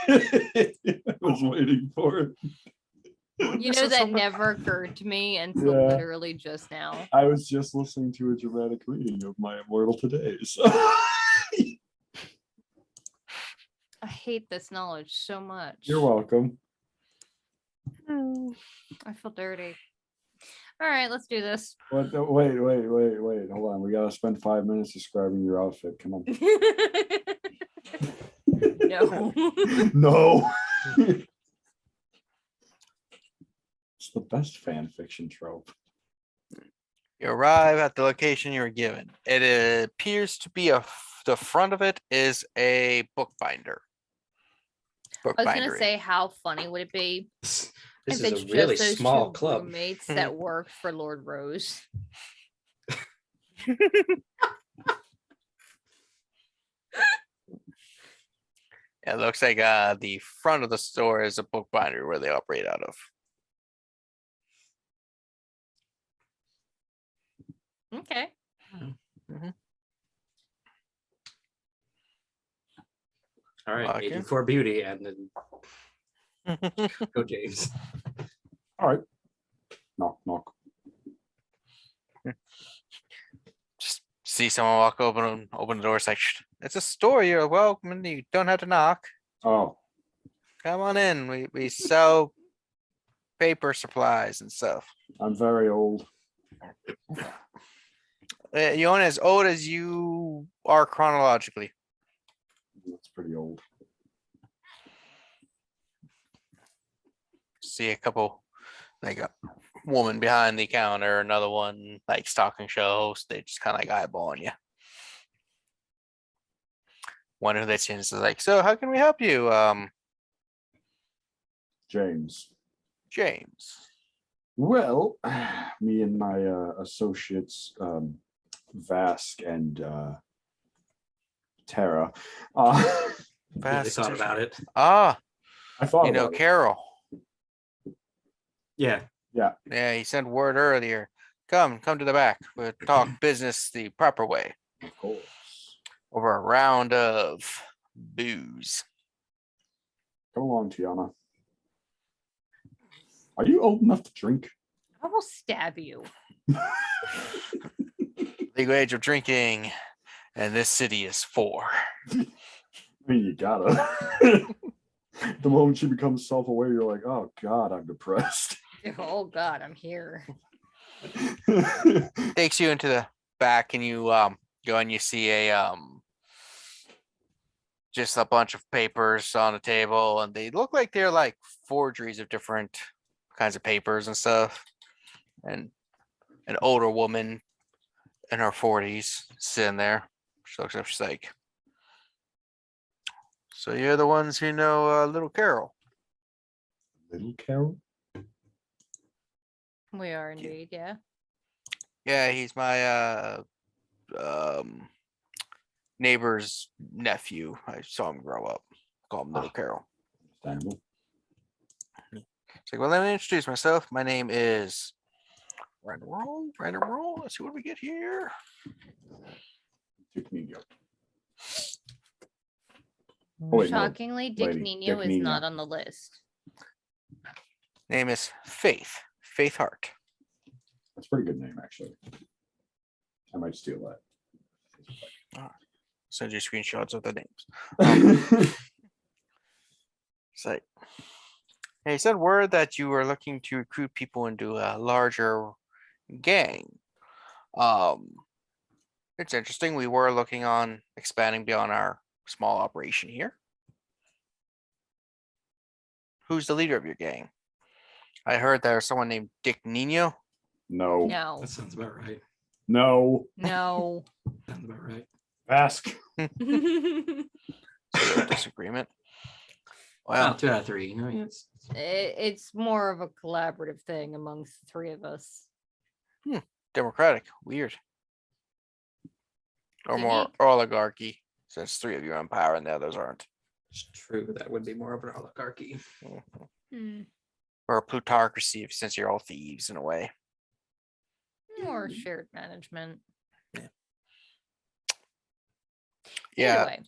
I was waiting for it. You know, that never occurred to me until Yeah. literally just now. I was just listening to a dramatic reading of My Immortal Today. So. I hate this knowledge so much. You're welcome. I feel dirty. All right, let's do this. What? Wait. Hold on. We gotta spend 5 minutes describing your outfit. Come on. No. No. It's the best fan fiction trope. You arrive at the location you were given. It appears to be the front of it is a bookbinder. I was gonna Bookbindery. say, how funny would it be This if is it's a really just those small two club. roommates that worked for Lord Rose? It looks like the front of the store is a bookbinder where they operate out of. Okay. All right, Okay. 84 beauty, and then go James. All right. Knock. Just see someone walk open the door. It's like, it's a store. You're welcome. And you don't have to knock. Oh, Come on in. We sell paper supplies and stuff. I'm very old. You aren't as old as you are chronologically. That's pretty old. See a couple, like a woman behind the counter, another one like stocking shelves. They just kind of like eyeballing you. One who they see is like, so how can we help you, James. James? Well, me and my associates, Vask and Terra. Really thought about it. Ah, I thought you know about it. Carol. Yeah. Yeah, he sent word earlier. Come to the back. We'll talk business the proper way Of course. over a round of booze. Come along, Tiana. Are you old enough to drink? I will stab you. Legal age of drinking, and this city is 4. I mean, you gotta. The moment you become self-aware, you're like, oh God, I'm depressed. Oh God, I'm here. Takes you into the back, and you go and you see a just a bunch of papers on the table, and they look like they're like forgeries of different kinds of papers and stuff. And an older woman in her 40s sitting there. She looks up, she's like, so you're the ones who know little Carol? Little Carol? We are indeed, yeah. Yeah, he's my neighbor's nephew. I saw him grow up. Call him little Carol. Understandable. It's like, well, let me introduce myself. My name is Random roll. Let's see what we get here. Dick Nino. Oh, wait, no. Shockingly, Dick lady, Nino Dick is Nino. not on the list. Name is Faith Hart. That's a pretty good name, actually. I might steal that. Send you screenshots of the names. It's like, hey, said word that you were looking to recruit people into a larger gang. It's interesting. We were looking on expanding beyond our small operation here. Who's the leader of your gang? I heard there's someone named Dick Nino. No. No, That sounds about right. No. no. Sounds about right. Ask. Disagreement. Well, Well, 2 out of 3. You know, yes. It's more of a collaborative thing amongst the 3 of us. democratic. Weird. Or more Unique. oligarchy, since 3 of you are in power and the others aren't. It's true. That would be more of an oligarchy. Hmm. Or a plutocracy, since you're all thieves in a way. More shared management. Yeah. Either way.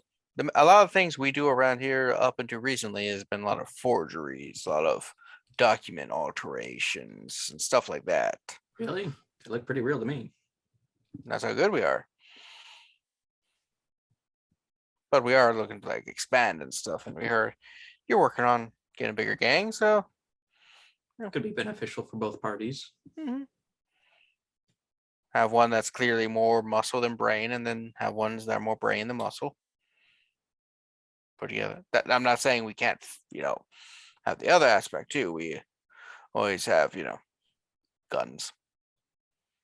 A lot of things we do around here up until recently has been a lot of forgeries, a lot of document alterations and stuff like that. Really? They look pretty real to me. That's how good we are. But we are looking to like expand and stuff. And we heard you're working on getting a bigger gang, so Could be beneficial for both parties. have one that's clearly more muscle than brain, and then have ones that are more brain than muscle. Put together. That I'm not saying we can't, have the other aspect too. We always have, guns.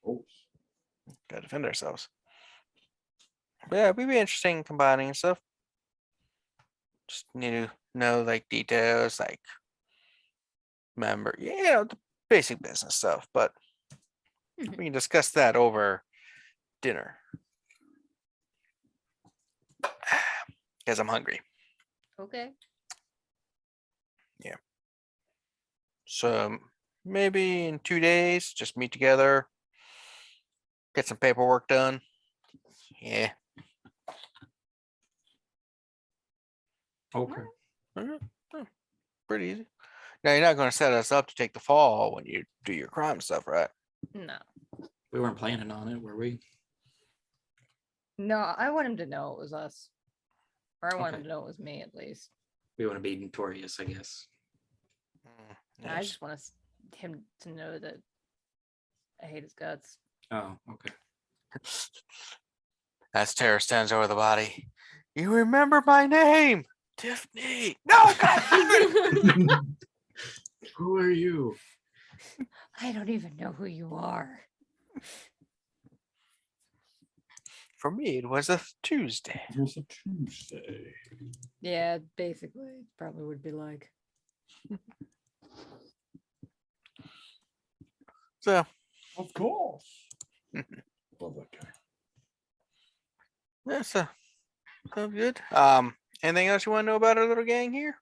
Oops. Gotta defend ourselves. But yeah, it'd be interesting combining and stuff. Just need to know like details, like the basic business stuff. But Mhm. we can discuss that over dinner. Because I'm hungry. Okay. So maybe in 2 days, just meet together, get some paperwork done. Yeah. Okay. Pretty easy. Now you're not going to set us up to take the fall when you do your crime stuff, right? No. We weren't planning on it, were we? No, I want him to know it was us. Or I want him Okay. to know it was me at least. We want to be notorious, I guess. I Yes. just want him to know that I hate his guts. Oh, okay. As Terra stands over the body. You remember my name, Tiffany. No, God damn it! Who are you? I don't even know who you are. For me, it was a Tuesday. It was a Tuesday. Yeah, basically, it probably would be like. So, Of course. Love that guy. yeah, so good. Anything else you want to know about our little gang here?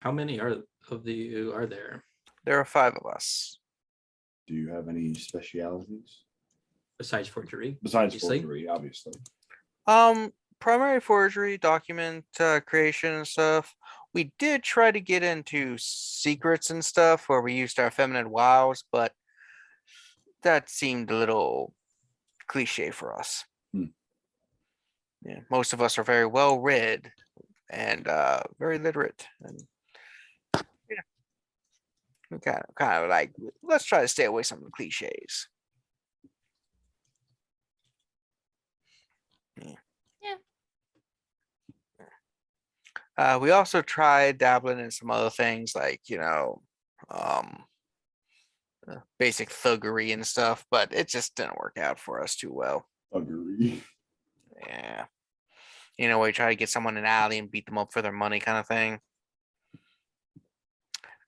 How many are there? There are 5 of us. Do you have any specialities? Besides forgery? Besides obviously? forgery, obviously. Primary forgery, document creation and stuff. We did try to get into secrets and stuff where we used our feminine wiles, but that seemed a little cliche for us. Yeah, most of us are very well read and very literate, and yeah, we kind of like let's try to stay away from the cliches. We also tried dabbling in some other things like, basic thuggery and stuff, but it just didn't work out for us too well. Agree. Yeah. We try to get someone in an alley and beat them up for their money kind of thing.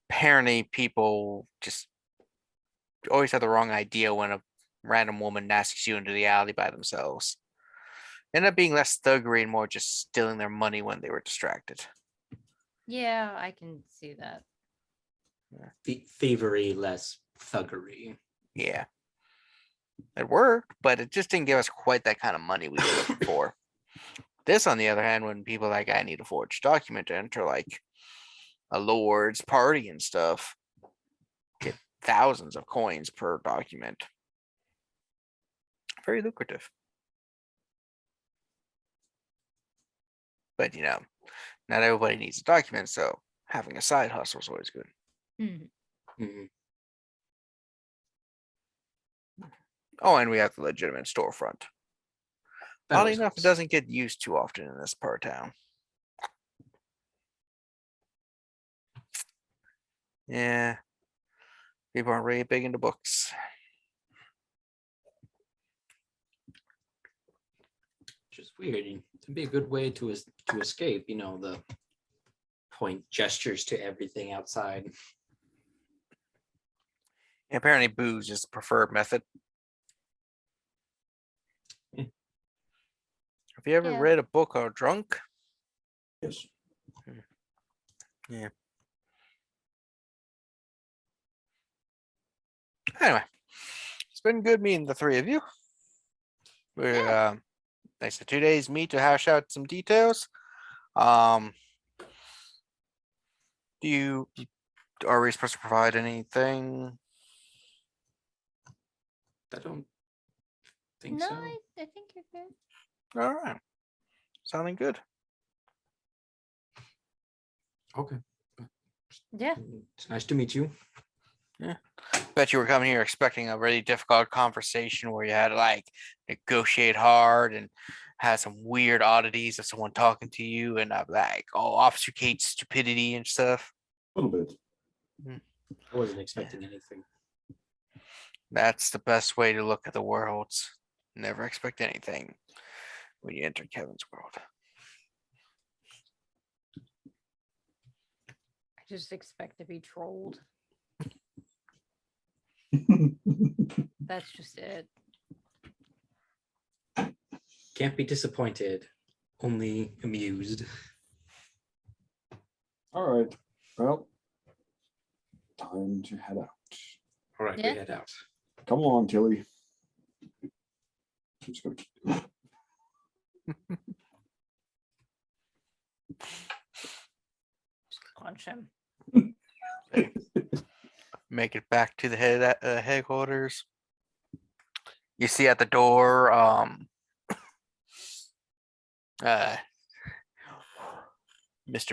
Apparently, people just always have the wrong idea when a random woman asks you into the alley by themselves. End up being less thuggery and more just stealing their money when they were distracted. Yeah, I can see that. Thievery, less thuggery. Yeah. It worked, but it just didn't give us quite that kind of money we were looking for. This, on the other hand, when people like, I need a forged document to enter like a lord's party and stuff, get thousands of coins per document. Very lucrative. But not everybody needs a document, so having a side hustle is always good. Mhm. Mhm. Oh, and we have the legitimate storefront. That Oddly always enough, it helps. doesn't get used too often in this part of town. Yeah. People aren't really big into books. Which is weird. It'd be a good way to escape, the point gestures to everything outside. Apparently, booze is the preferred method. Yeah. Have you ever Yeah. read a book or drunk? Yes. Yeah. Anyway, been good meeting the three of you. We're Yeah. thanks to 2 days meet to hash out some details. Um, are we supposed to provide anything? I don't think No, so. I think you're good. All right, sounding good. Okay. Yeah. It's nice to meet you. Bet you were coming here expecting a really difficult conversation where you had to like negotiate hard and have some weird oddities of someone talking to you and like obfuscate stupidity and stuff. A little bit. I wasn't expecting anything. That's the best way to look at the worlds. Never expect anything when you enter Kevin's world. I just expect to be trolled. That's just it. Can't be disappointed, only amused. All right. Well, time to head out. All right, Yeah. we head out. Come on, Tilly. I'm just gonna keep Just punch him. Make it back to the headquarters. You see at the door, Mr.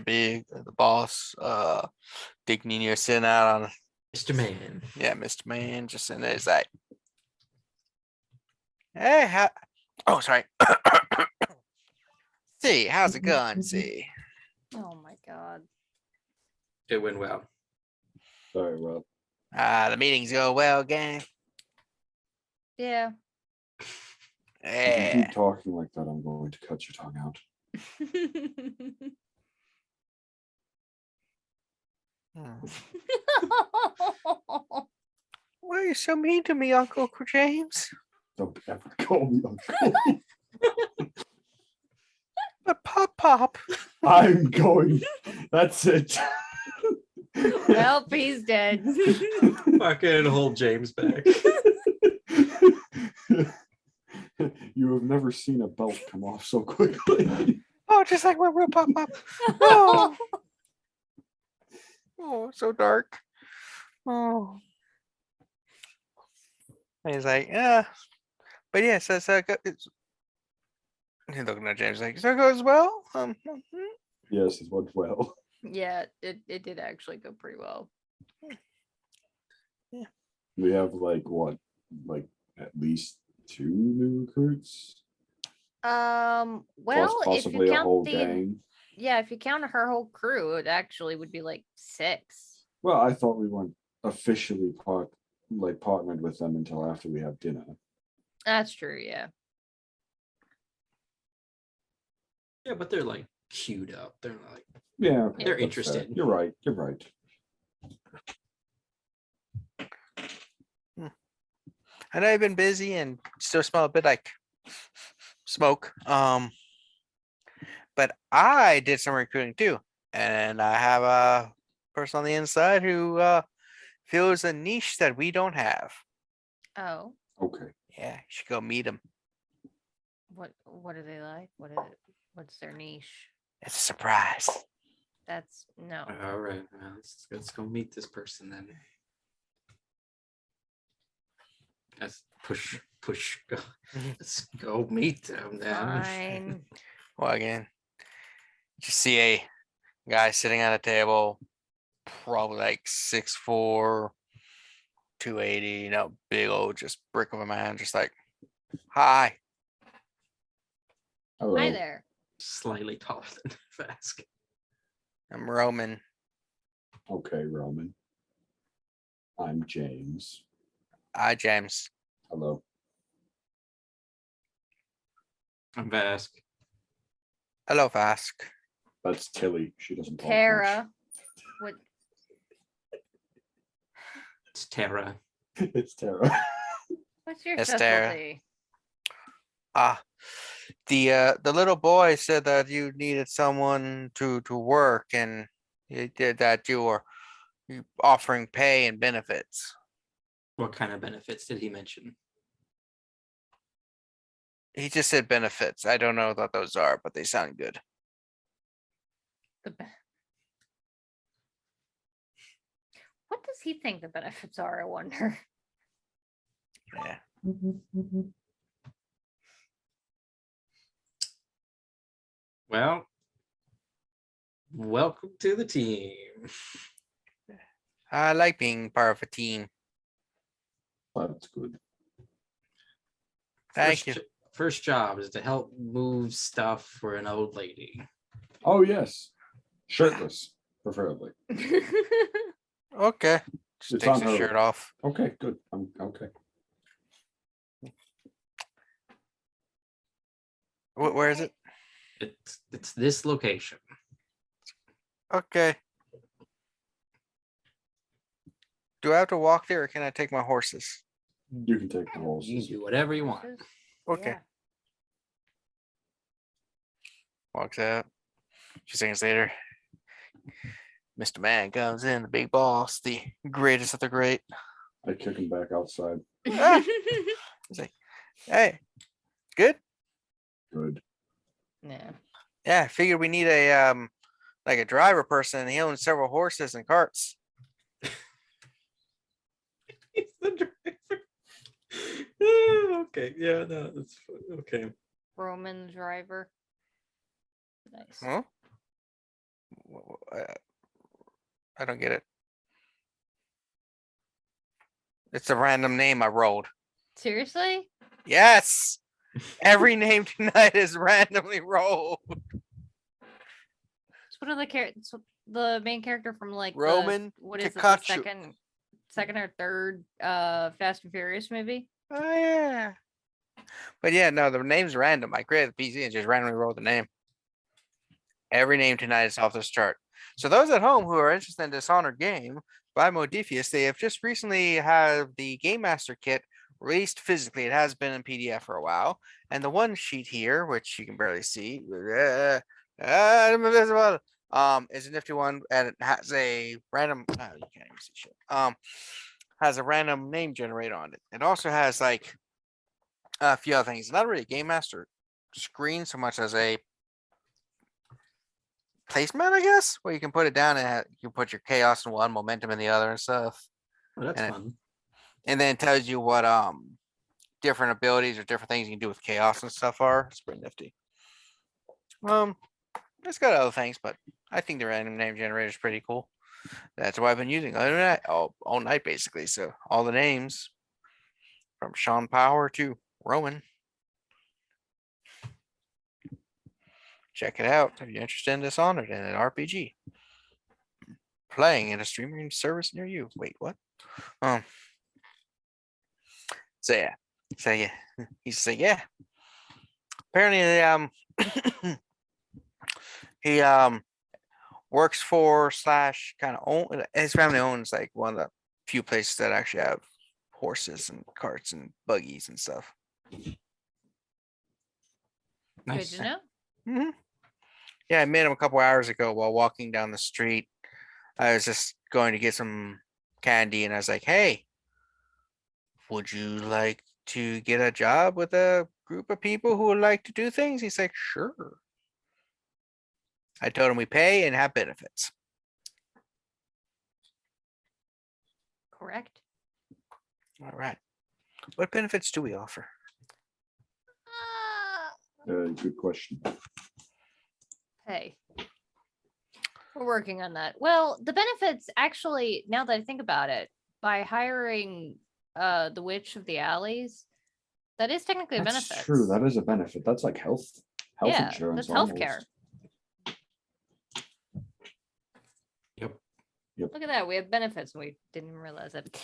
Big, the boss, Dick Nino sitting out on, Mr. Man. yeah, Mr. Man, just sitting there. He's like, hey, oh, sorry. See, how's it going? See, Oh my god. It went well. Sorry, Rob. the meetings go well, gang. Yeah. If you Yeah. keep talking like that, I'm going to cut your tongue out. Why are you so mean to me, Uncle James? Don't ever call me uncle. But Pop. I'm going. That's it. Well, he's dead. Fucking hold James back. You have never seen a belt come off so quickly. Oh, just like when real Pop. Oh. Oh, so dark. Oh. And he's like, yeah. But yeah, so it's he's looking at James like, so it goes well. Yes, it went well. Yeah, it did actually go pretty well. We have like what, like at least 2 new recruits, Well, plus if possibly you a count whole the gang. yeah, if you count her whole crew, it actually would be like 6. Well, I thought we weren't officially partnered with them until after we have dinner. That's true, yeah. Yeah, but they're like queued up. They're like, Yeah, okay, They're that's interested. fair. You're right. You're right. I know you've been busy and still smell a bit like smoke. But I did some recruiting too, and I have a person on the inside who fills a niche that we don't have. Oh, Okay. Yeah, you should go meet him. what are they like? What's their niche? It's a surprise. That's no. all right, well, let's go meet this person then. Let's push. Go. Let's go meet them then. Fine. Well, again, you see a guy sitting at a table, probably like 6'4", 280, big old just brick of a man, just like, hi. Hello. Hi there. Slightly taller than Vask. I'm Roman. Okay, Roman. I'm James. Hi, James. Hello. I'm Vask. Hello, Vask. That's Tilly. She doesn't talk much. Terra. What? It's Terra. It's Terra. What's your It's Terra. specialty? The little boy said that you needed someone to work, and you did that you were offering pay and benefits. What kind of benefits did he mention? He just said benefits. I don't know what those are, but they sound good. The be- What does he think the benefits are, I wonder? Yeah. Well, welcome to the team. I like being part of a team. That's good. Thank you. First job is to help move stuff for an old lady. Oh, yes. Shirtless, preferably. Okay. Just It's takes on his her. shirt off. Okay, good. I'm okay. Where is it? It's this location. Okay. Do I have to walk there or can I take my horses? You can take the You can horses. do whatever you want. Okay. Yeah. Walks out. A few seconds later, Mr. Man comes in, the big boss, the greatest of the great. I kick him back outside. Ah! He's like, hey, good? Good. Yeah. Yeah, I figured we need a like a driver person. He owns several horses and carts. He's the driver. Oh, okay, yeah, no, that's okay. Roman driver. Nice. Huh? I don't get it. It's a random name I rolled. Seriously? Yes. Every name tonight is randomly rolled. It's one of the characters, the main character from like Roman what is it, the Kakachu. second or third Fast and Furious movie? Oh yeah. But yeah, no, the name's random. I created the PC and just randomly rolled the name. Every name tonight is off this chart. So those at home who are interested in Dishonored game by Modifius, they have just recently had the Game Master kit released physically. It has been in PDF for a while. And the one sheet here, which you can barely see, invisible, is a nifty one, and it has a random. Oh, you can't even see shit. Has a random name generator on it. It also has like a few other things. Not really a Game Master screen so much as a placement, I guess, where you can put it down and you can put your chaos in one, momentum in the other, and stuff. Well, that's And fun. And then it tells you what different abilities or different things you can do with chaos and stuff are. It's pretty nifty. It's got other things, but I think the random name generator is pretty cool. That's what I've been using all night basically. So all the names from Sean Power to Rowan. Check it out if you're interested in Dishonored and an RPG. Playing in a streaming service near you. Wait, what? So yeah. He said, yeah. Apparently, he works for slash kind of own. His family owns like one of the few places that actually have horses and carts and buggies and stuff. Nice. Good to know. Mm-hmm. Yeah, I met him a couple hours ago while walking down the street. I was just going to get some candy, and I was like, "Hey, would you like to get a job with a group of people who would like to do things?" He's like, "Sure." I told him we pay and have benefits. Correct. All right. What benefits do we offer? Good question. Hey, we're working on that. Well, the benefits actually, now that I think about it, by hiring the witch of the alleys, that is technically a That's benefit. true. That is a benefit. That's like health Yeah, insurance. that's healthcare. Yep. Look at that. We have benefits and we didn't realize it.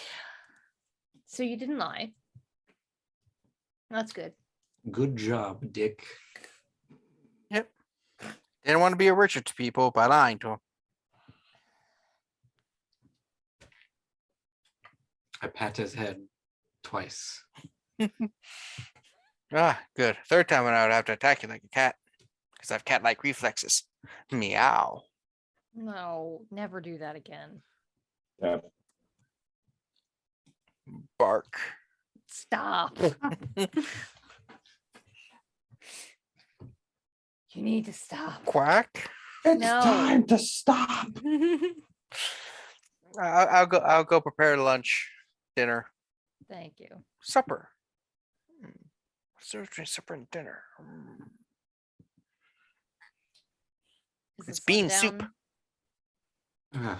So you didn't lie. That's good. Good job, Dick. Yep. Didn't want to be a Richard to people by lying to them. I pat his head twice. Ah, good. Third time I would have to attack you like a cat. Because I have cat-like reflexes. Meow. No, never do that again. Yeah. Bark. Stop. You need to stop. Quack. It's No. time to stop. I'll go prepare lunch, dinner, Thank you. supper. Between supper and dinner. Is It's the sun bean soup. down? Ugh.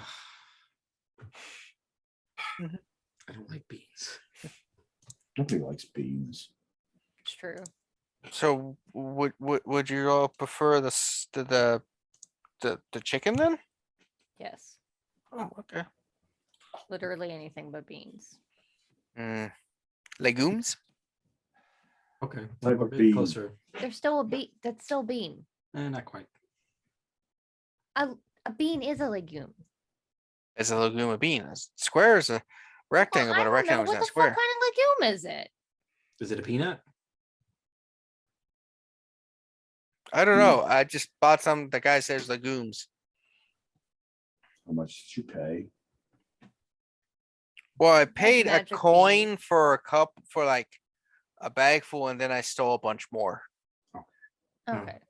Mhm. I don't like beans. Nobody likes beans. It's true. So would you all prefer the chicken then? Yes. Oh, okay. Literally anything but beans. Legumes. Okay, Type we're a of bit bean. closer. There's still a bean. That's still bean. Not quite. A bean is a legume. Is a legume a bean? A square is a rectangle, Well, I but a don't know. rectangle is What not the square. fuck kind of legume is it? Is it a peanut? I don't know. I just bought some. The guy says legumes. How much did you pay? Well, I paid a magic bean. coin for a cup for like a bag full, and then I stole a bunch more. Okay.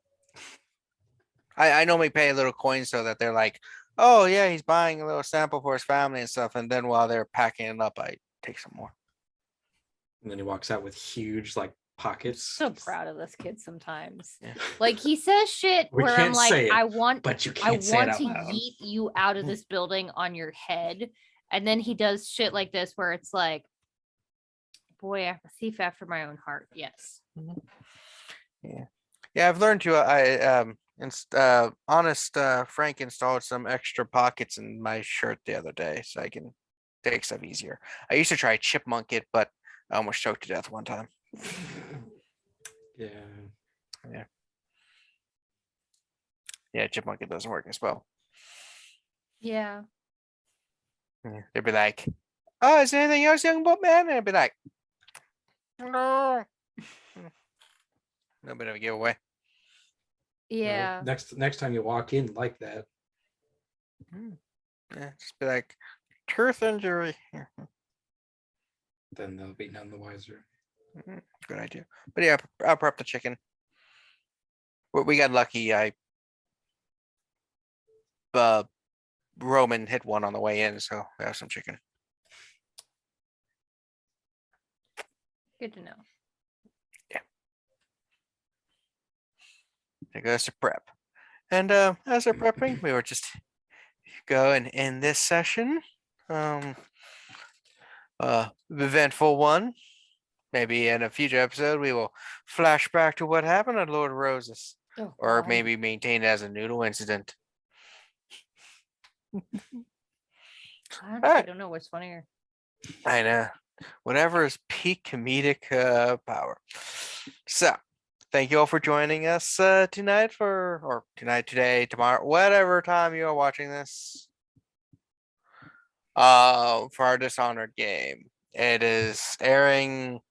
I normally pay a little coin so that they're like, oh yeah, he's buying a little sample for his family and stuff. And then while they're packing it up, I take some more. And then he walks out with huge like pockets. So proud of this kid sometimes. Yeah. Like he says shit We where I'm can't like, say it, I want But you I can't say it want out to loud. yeet you out of this building on your head. And then he does shit like this where it's like, boy, I'm a thief after my own heart. Yes. Yeah, I've learned to. Honest Frank installed some extra pockets in my shirt the other day, so I can take stuff easier. I used to try chipmunk it, but I almost choked to death one time. Yeah. Yeah, chipmunk it doesn't work as well. Yeah. Yeah, they'd be like, "Oh, is there anything else, young man?" And I'd be like, "No." No bit of a giveaway. Yeah. Next time you walk in like that, Yeah, just be like, "Tooth injury." then they'll be none the wiser. Good idea. But yeah, I'll prep the chicken. We got lucky. Roman hit one on the way in, so we have some chicken. Good to know. It goes to prep. And as we're prepping, we were just going in this session. Eventful one. Maybe in a future episode, we will flash back to what happened at Lord Roses. Oh, Or God. maybe maintain it as a noodle incident. I honestly Alright. don't know what's funnier. I know. Whatever is peak comedic power. So, thank you all for joining us tonight today, tomorrow, whatever time you are watching this. For our Dishonored game. It is airing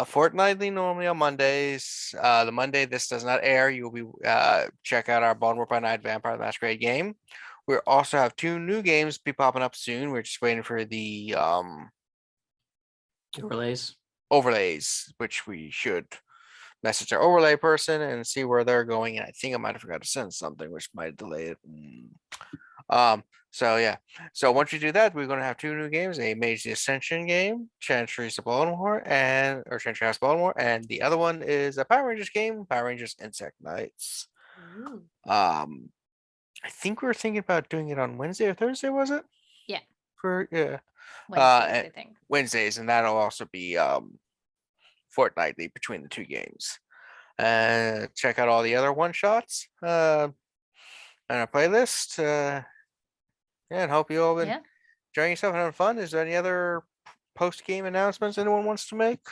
fortnightly, normally on Mondays. The Monday this does not air, you will be check out our Baltimore by Night Vampire the Masquerade game. We also have 2 new games be popping up soon. We're just waiting for the overlays, which we should message our overlay person and see where they're going. And I think I might have forgot to send something, which might delay it. So yeah. So once you do that, we're gonna have 2 new games: a Mage the Ascension game, Chantries of Baltimore, or Chantry House Baltimore, and the other one is a Power Rangers game, Power Rangers Insect Knights. Ooh. I think we were thinking about doing it on Wednesday or Thursday, was it? Yeah. Yeah. Wednesdays, I think. Wednesdays, and that'll also be fortnightly between the 2 games. Check out all the other one shots on our playlist. And hope you all been Yeah. enjoying yourself and having fun. Is there any other post game announcements anyone wants to make?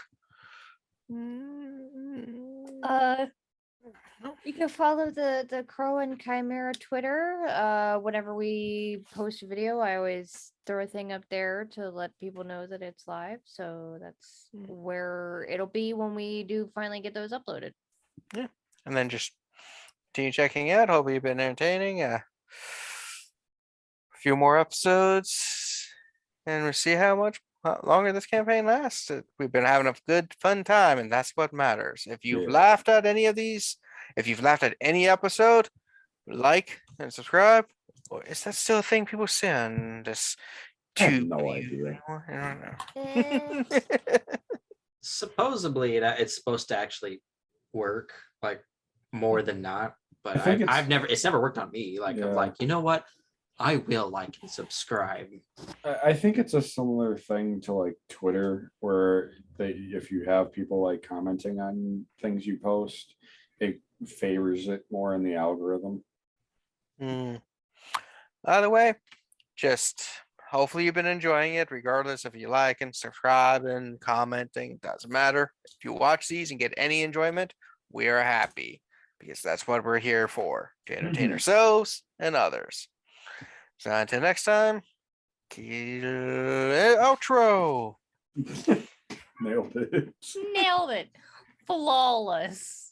You can follow the Crow and Chimera Twitter. Whenever we post a video, I always throw a thing up there to let people know that it's live. So that's where it'll be when we do finally get those uploaded. Yeah. And then just continue checking out. Hope you've been entertaining. A few more episodes, and we'll see how much longer this campaign lasts. We've been having a good, fun time, and that's what matters. If you've Yeah. laughed at any of these, if you've laughed at any episode, like and subscribe. Or is that still a thing people say on this I have tube no view idea. anymore? I don't Eh, know. Supposedly it's supposed to actually work like more than not, but I think I've never it's never worked on me. Like I'm Yeah. like, you know what? I will like and subscribe. I think it's a similar thing to like Twitter, where if you have people like commenting on things you post, it favors it more in the algorithm. Either way, just hopefully you've been enjoying it, regardless if you like and subscribe and commenting. It doesn't matter. If you watch these and get any enjoyment, we are happy because that's what we're here for, to entertain Mhm. ourselves and others. So until next time, outro. Nailed it. Nailed it. Flawless.